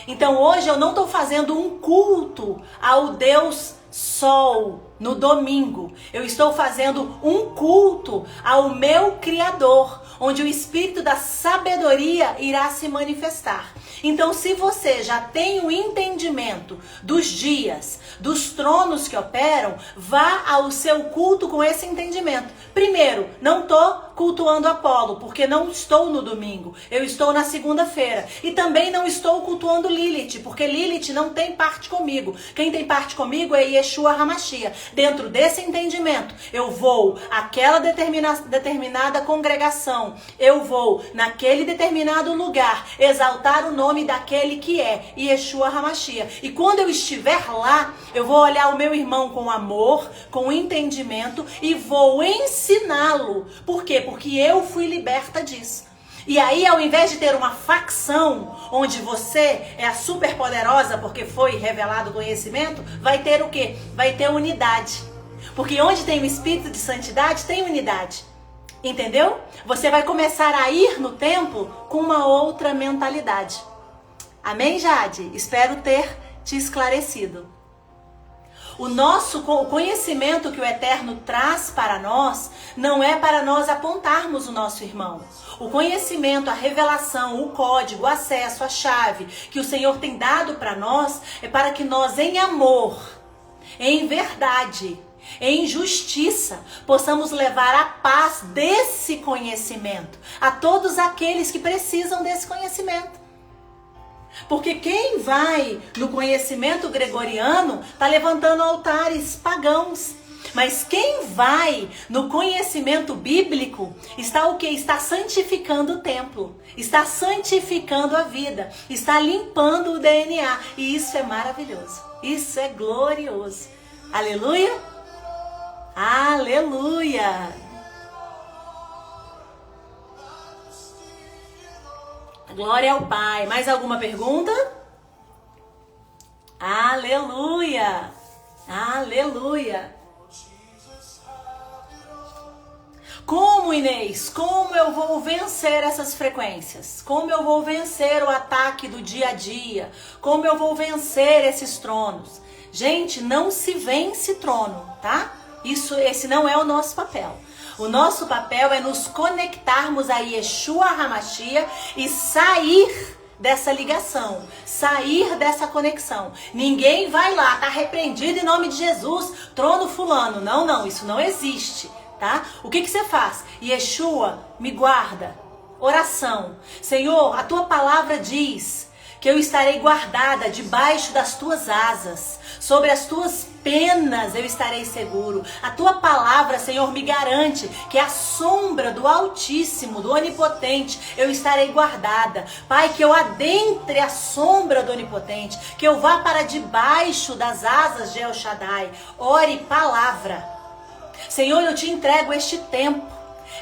Então, hoje eu não estou fazendo um culto ao Deus Sol no domingo. Eu estou fazendo um culto ao meu Criador. onde o espírito da sabedoria irá se manifestar. Então, se você já tem o entendimento dos dias, dos tronos que operam, vá ao seu culto com esse entendimento. Primeiro, não estou cultuando Apolo, porque não estou no domingo, eu estou na segunda-feira. E também não estou cultuando Lilith, porque Lilith não tem parte comigo. Quem tem parte comigo é Yeshua HaMashiach. Dentro desse entendimento, eu vou àquela determinada congregação, eu vou naquele determinado lugar exaltar o nome daquele que é Yeshua HaMashiach. E quando eu estiver lá, eu vou olhar o meu irmão com amor, com entendimento e vou ensiná-lo. Por quê? Porque eu fui liberta disso. E aí, ao invés de ter uma facção onde você é a super poderosa porque foi revelado o conhecimento, vai ter o quê? Vai ter unidade. Porque onde tem o espírito de santidade, tem unidade. Entendeu? Você vai começar a ir no templo com uma outra mentalidade. Amém, Jade? Espero ter te esclarecido. O conhecimento que o Eterno traz para nós não é para nós apontarmos o nosso irmão. O conhecimento, a revelação, o código, o acesso, a chave que o Senhor tem dado para nós é para que nós, em amor, em verdade, em justiça, possamos levar a paz desse conhecimento a todos aqueles que precisam desse conhecimento. Porque quem vai no conhecimento gregoriano está levantando altares pagãos. Mas quem vai no conhecimento bíblico está o quê? Está santificando o templo, está santificando a vida, está limpando o DNA. E isso é maravilhoso, isso é glorioso. Aleluia! Aleluia! Glória ao Pai. Mais alguma pergunta? Aleluia! Aleluia! Como, Inês? Como eu vou vencer essas frequências? Como eu vou vencer o ataque do dia a dia? Como eu vou vencer esses tronos? Gente, não se vence trono, tá? Esse não é o nosso papel. O nosso papel é nos conectarmos a Yeshua HaMashiach e sair dessa ligação, sair dessa conexão. Ninguém vai lá, tá repreendido em nome de Jesus, trono fulano. Não, não, isso não existe, tá? O que você faz? Yeshua, me guarda. Oração. Senhor, a tua palavra diz que eu estarei guardada debaixo das tuas asas. Sobre as tuas penas eu estarei seguro. A tua palavra, Senhor, me garante que à sombra do Altíssimo, do Onipotente, eu estarei guardada. Pai, que eu adentre a sombra do Onipotente, que eu vá para debaixo das asas de El Shaddai. Ore palavra. Senhor, eu te entrego este tempo.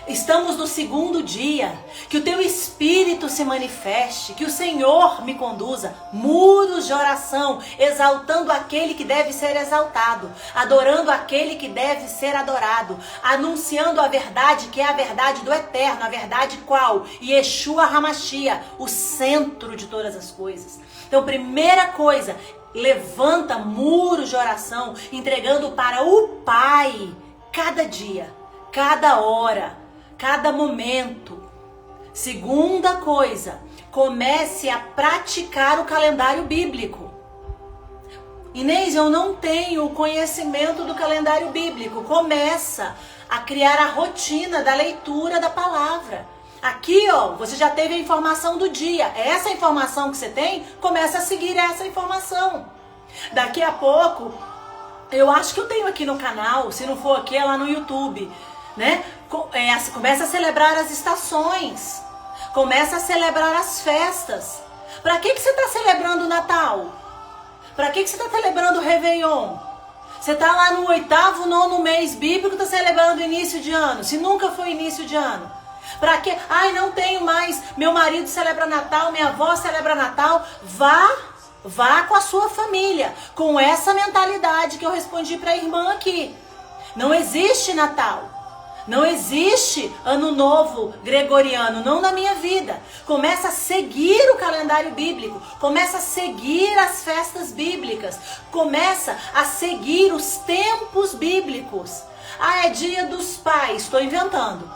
Estamos no segundo dia, que o teu Espírito se manifeste, que o Senhor me conduza, muros de oração, exaltando aquele que deve ser exaltado, adorando aquele que deve ser adorado, anunciando a verdade que é a verdade do Eterno, a verdade qual? Yeshua HaMashiach, o centro de todas as coisas. Então, primeira coisa, levanta muros de oração, entregando para o Pai, cada dia, cada hora, cada momento. Segunda coisa, comece a praticar o calendário bíblico. Inês, eu não tenho o conhecimento do calendário bíblico. Começa a criar a rotina da leitura da palavra. Aqui, ó, você já teve a informação do dia. Essa informação que você tem, começa a seguir essa informação. Daqui a pouco, eu acho que eu tenho aqui no canal, se não for aqui, é lá no YouTube, né? Começa a celebrar as estações, começa a celebrar as festas. Para que você está celebrando o Natal? Para que você está celebrando o Réveillon? Você está lá no 8º, 9º mês bíblico, está celebrando o início de ano, se nunca foi início de ano. Para que? Ai, não tenho mais, meu marido celebra Natal, minha avó celebra Natal. Vá com a sua família, com essa mentalidade que eu respondi para a irmã aqui. Não existe Natal. Não existe ano novo gregoriano, não na minha vida. Começa a seguir o calendário bíblico, começa a seguir as festas bíblicas, começa a seguir os tempos bíblicos. Ah, é dia dos pais, estou inventando.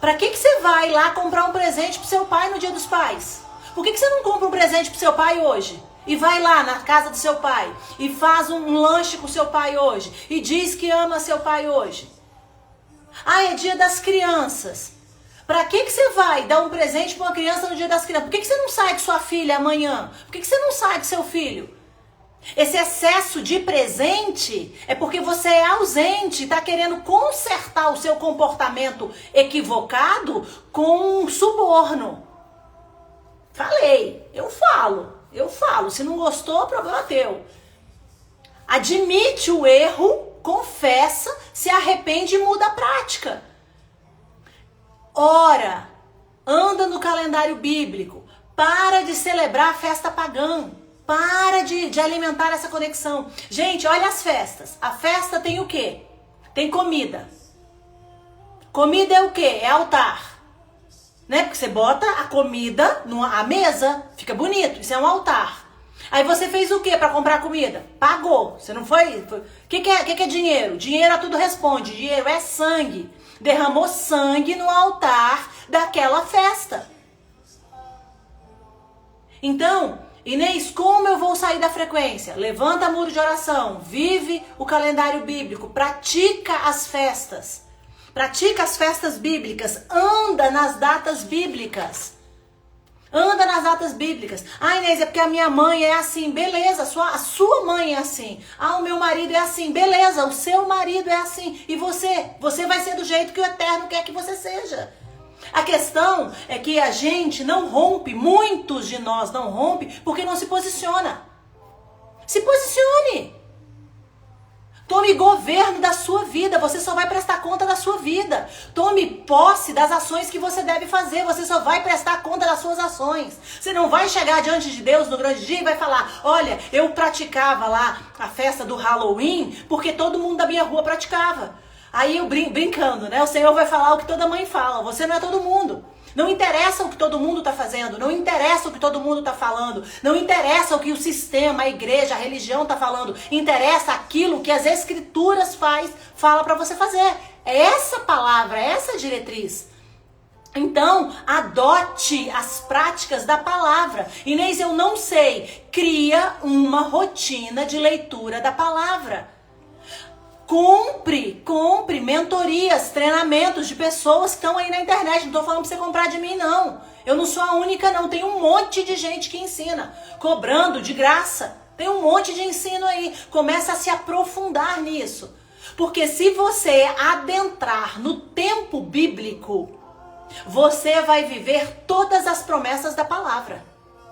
Pra que você vai lá comprar um presente pro seu pai no Dia dos Pais? Por que você não compra um presente pro seu pai hoje? E vai lá na casa do seu pai e faz um lanche com seu pai hoje e diz que ama seu pai hoje. Ah, é Dia das Crianças. Pra que você vai dar um presente pra uma criança no Dia das Crianças? Por que você não sai com sua filha amanhã? Por que você não sai com seu filho? Esse excesso de presente é porque você é ausente, está querendo consertar o seu comportamento equivocado com um suborno. Falei, eu falo. Se não gostou, problema teu. Admite o erro, confessa, se arrepende e muda a prática. Ora, anda no calendário bíblico, para de celebrar a festa pagã. Para de alimentar essa conexão. Gente, olha as festas. A festa tem o quê? Tem comida. Comida é o quê? É altar. Né? Porque você bota a comida à mesa, fica bonito. Isso é um altar. Aí você fez o quê para comprar comida? Pagou. Você não foi? O que é dinheiro? Dinheiro a tudo responde. Dinheiro é sangue. Derramou sangue no altar daquela festa. Então, Inês, como eu vou sair da frequência? Levanta muro de oração, vive o calendário bíblico, pratica as festas bíblicas, anda nas datas bíblicas. Ah, Inês, é porque a minha mãe é assim, beleza, a sua mãe é assim. Ah, o meu marido é assim, beleza, o seu marido é assim. E você vai ser do jeito que o Eterno quer que você seja. A questão é que a gente não rompe, muitos de nós não rompem porque não se posiciona. Se posicione. Tome governo da sua vida, você só vai prestar conta da sua vida. Tome posse das ações que você deve fazer, você só vai prestar conta das suas ações. Você não vai chegar diante de Deus no grande dia e vai falar, olha, eu praticava lá a festa do Halloween porque todo mundo da minha rua praticava. Aí eu brincando, né? O Senhor vai falar o que toda mãe fala. Você não é todo mundo. Não interessa o que todo mundo está fazendo. Não interessa o que todo mundo está falando. Não interessa o que o sistema, a igreja, a religião está falando. Interessa aquilo que as escrituras fala para você fazer. É essa palavra, é essa diretriz. Então, adote as práticas da palavra. Inês, eu não sei. Cria uma rotina de leitura da palavra. Compre mentorias, treinamentos de pessoas que estão aí na internet. Não estou falando para você comprar de mim, não. Eu não sou a única, não. Tem um monte de gente que ensina, cobrando de graça. Tem um monte de ensino aí. Começa a se aprofundar nisso. Porque se você adentrar no tempo bíblico, você vai viver todas as promessas da palavra.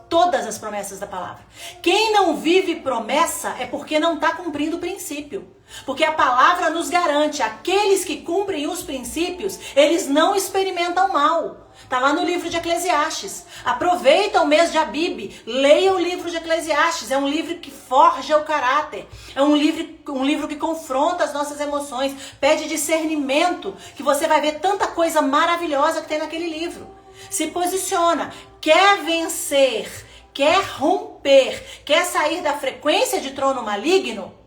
Todas as promessas da palavra. Quem não vive promessa é porque não está cumprindo o princípio. Porque a palavra nos garante, aqueles que cumprem os princípios, eles não experimentam mal. Está lá no livro de Eclesiastes. Aproveita o mês de Abib, leia o livro de Eclesiastes. É um livro que forja o caráter. É um livro que confronta as nossas emoções. Pede discernimento, que você vai ver tanta coisa maravilhosa que tem naquele livro. Se posiciona, quer vencer, quer romper, quer sair da frequência de trono maligno?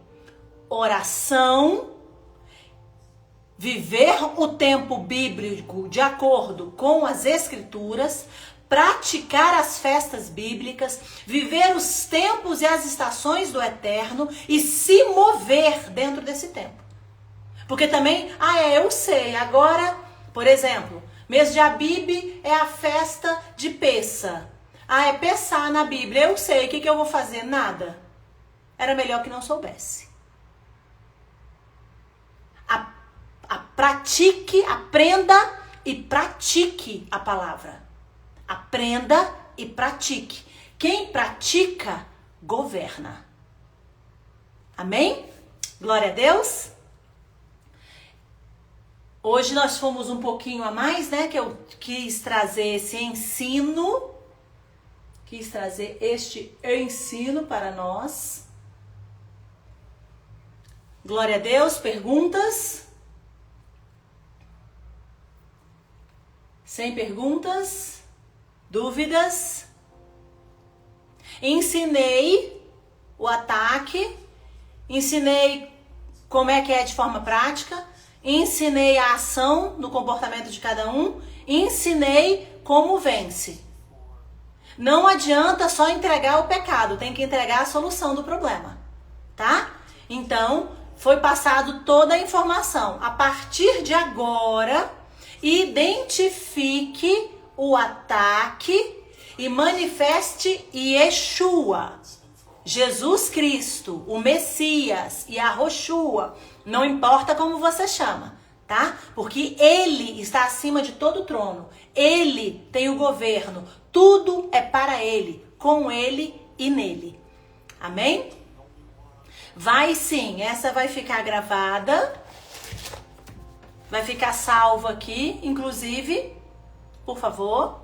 Oração, viver o tempo bíblico de acordo com as escrituras, praticar as festas bíblicas, viver os tempos e as estações do Eterno e se mover dentro desse tempo. Porque também, eu sei, agora, por exemplo, mês de Abib é a festa de Pessa. É Pessá na Bíblia. Eu sei, o que eu vou fazer? Nada. Era melhor que não soubesse. Pratique, aprenda e pratique a palavra. Aprenda e pratique. Quem pratica, governa. Amém? Glória a Deus. Hoje nós fomos um pouquinho a mais, né? Que eu quis trazer esse ensino. Quis trazer este ensino para nós. Glória a Deus. Perguntas? Sem perguntas? Dúvidas? Ensinei o ataque. Ensinei como é que é de forma prática. ensinei a ação no comportamento de cada um, ensinei como vence. Não adianta só entregar o pecado, tem que entregar a solução do problema, tá? Então, foi passado toda a informação. A partir de agora, identifique o ataque e manifeste Yeshua, Jesus Cristo, o Messias e a Roshua. Não importa como você chama, tá? Porque Ele está acima de todo o trono. Ele tem o governo. Tudo é para Ele, com Ele e nele. Amém? Vai sim, essa vai ficar gravada. Vai ficar salva aqui, inclusive, por favor.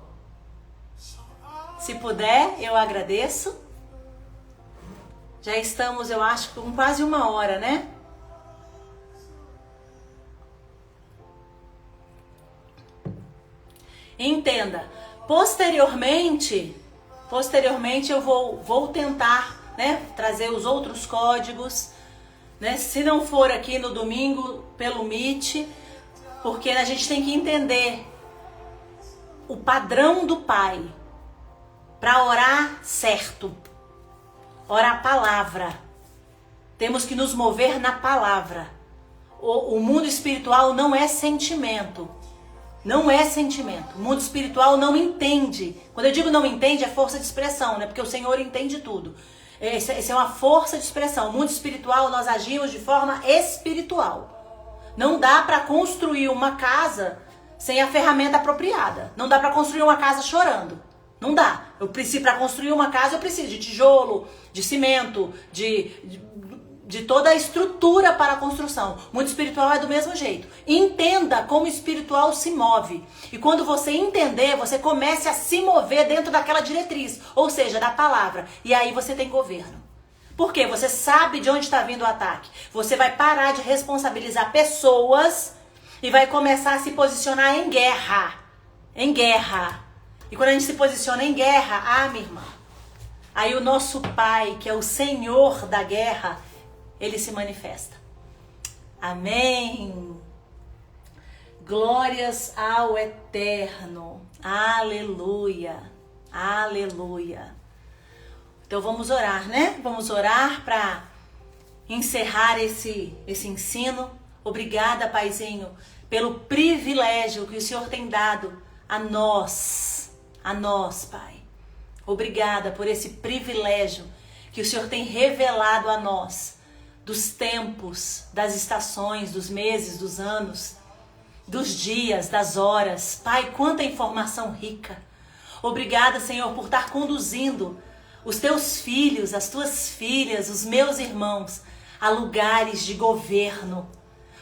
Se puder, eu agradeço. Já estamos, eu acho, com quase 1 hora, né? Entenda, posteriormente eu vou tentar, né, trazer os outros códigos, né? Se não for aqui no domingo pelo Meet, porque a gente tem que entender o padrão do Pai para orar certo, orar a palavra. Temos que nos mover na palavra. O mundo espiritual não é sentimento. Não é sentimento. O mundo espiritual não entende. Quando eu digo não entende, é força de expressão, né? Porque o Senhor entende tudo. Essa é uma força de expressão. O mundo espiritual, nós agimos de forma espiritual. Não dá para construir uma casa sem a ferramenta apropriada. Não dá para construir uma casa chorando. Não dá. Para construir uma casa eu preciso de tijolo, de cimento, de toda a estrutura para a construção. O mundo espiritual é do mesmo jeito. Entenda como o espiritual se move. E quando você entender, você comece a se mover dentro daquela diretriz, ou seja, da palavra. E aí você tem governo. Por quê? Você sabe de onde está vindo o ataque. Você vai parar de responsabilizar pessoas e vai começar a se posicionar em guerra. Em guerra. E quando a gente se posiciona em guerra, minha irmã, aí o nosso Pai, que é o Senhor da guerra, Ele se manifesta. Amém. Glórias ao Eterno. Aleluia. Aleluia. Então vamos orar, né? Vamos orar para encerrar esse ensino. Obrigada, Paizinho, pelo privilégio que o Senhor tem dado a nós, Pai. Obrigada por esse privilégio que o Senhor tem revelado a nós, dos tempos, das estações, dos meses, dos anos, dos dias, das horas. Pai, quanta informação rica. Obrigada, Senhor, por estar conduzindo os teus filhos, as tuas filhas, os meus irmãos, a lugares de governo.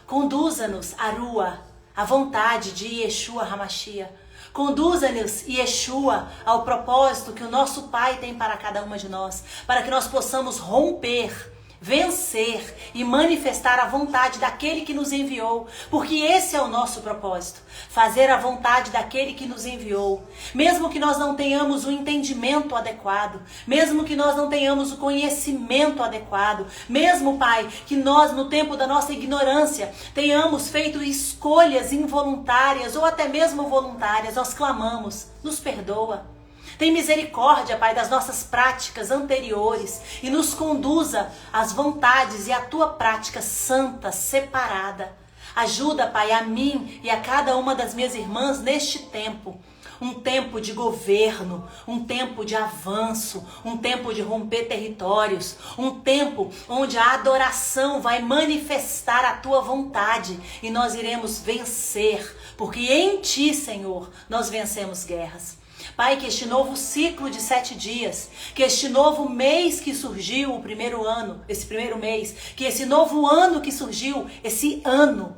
Conduza-nos, Arua, à vontade de Yeshua HaMashiach. Conduza-nos, Yeshua, ao propósito que o nosso Pai tem para cada uma de nós, para que nós possamos romper, vencer e manifestar a vontade daquele que nos enviou, porque esse é o nosso propósito, fazer a vontade daquele que nos enviou. Mesmo que nós não tenhamos o entendimento adequado, mesmo que nós não tenhamos o conhecimento adequado, mesmo, Pai, que nós no tempo da nossa ignorância tenhamos feito escolhas involuntárias ou até mesmo voluntárias, nós clamamos, nos perdoa. Tem misericórdia, Pai, das nossas práticas anteriores e nos conduza às vontades e à tua prática santa, separada. Ajuda, Pai, a mim e a cada uma das minhas irmãs neste tempo. Um tempo de governo, um tempo de avanço, um tempo de romper territórios, um tempo onde a adoração vai manifestar a tua vontade e nós iremos vencer, porque em ti, Senhor, nós vencemos guerras. Pai, que este novo ciclo de 7 dias, que este novo mês que surgiu, o primeiro ano, esse primeiro mês, que esse novo ano que surgiu, esse ano,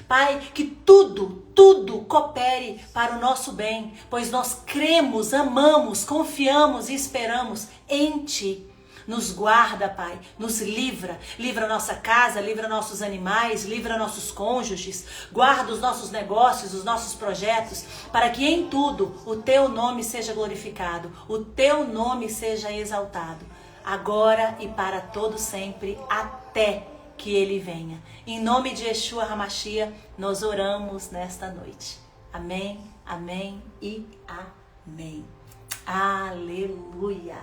Pai, que tudo coopere para o nosso bem, pois nós cremos, amamos, confiamos e esperamos em Ti. Nos guarda, Pai, nos livra nossa casa, livra nossos animais, livra nossos cônjuges, guarda os nossos negócios, os nossos projetos, para que em tudo o Teu nome seja glorificado, o Teu nome seja exaltado, agora e para todo sempre, até que ele venha. Em nome de Yeshua HaMashiach, nós oramos nesta noite. Amém, amém e amém. Aleluia.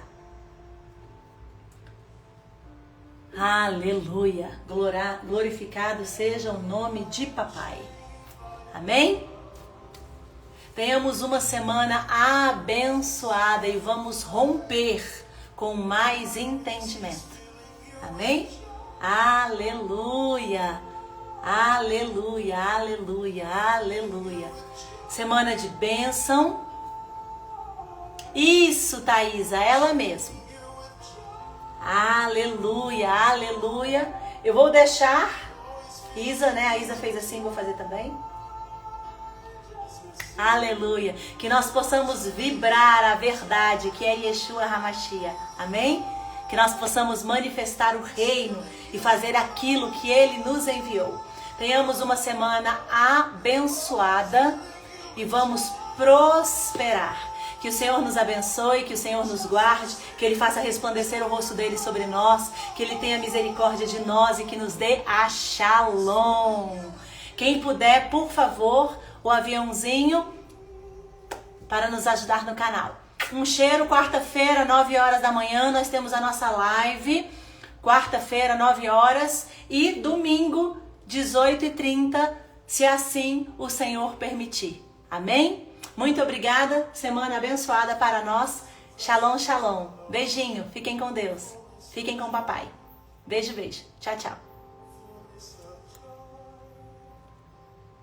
Aleluia. Glorificado seja o nome de papai. Amém? Tenhamos uma semana abençoada e vamos romper com mais entendimento. Amém? Aleluia. Aleluia, aleluia, aleluia. Semana de bênção. Isso, Thaisa, ela mesma. Aleluia, aleluia. Eu vou deixar Isa, né? A Isa fez assim, vou fazer também. Aleluia. Que nós possamos vibrar a verdade que é Yeshua HaMashiach. Amém? Que nós possamos manifestar o reino e fazer aquilo que Ele nos enviou. Tenhamos uma semana abençoada e vamos prosperar. Que o Senhor nos abençoe, que o Senhor nos guarde, que Ele faça resplandecer o rosto dEle sobre nós, que Ele tenha misericórdia de nós e que nos dê a shalom. Quem puder, por favor, o aviãozinho para nos ajudar no canal. Um cheiro, quarta-feira, 9 horas da manhã, nós temos a nossa live. Quarta-feira, 9 horas e domingo, 18h30, se assim o Senhor permitir. Amém? Muito obrigada, semana abençoada para nós. Shalom, shalom. Beijinho, fiquem com Deus. Fiquem com o papai. Beijo, beijo. Tchau, tchau.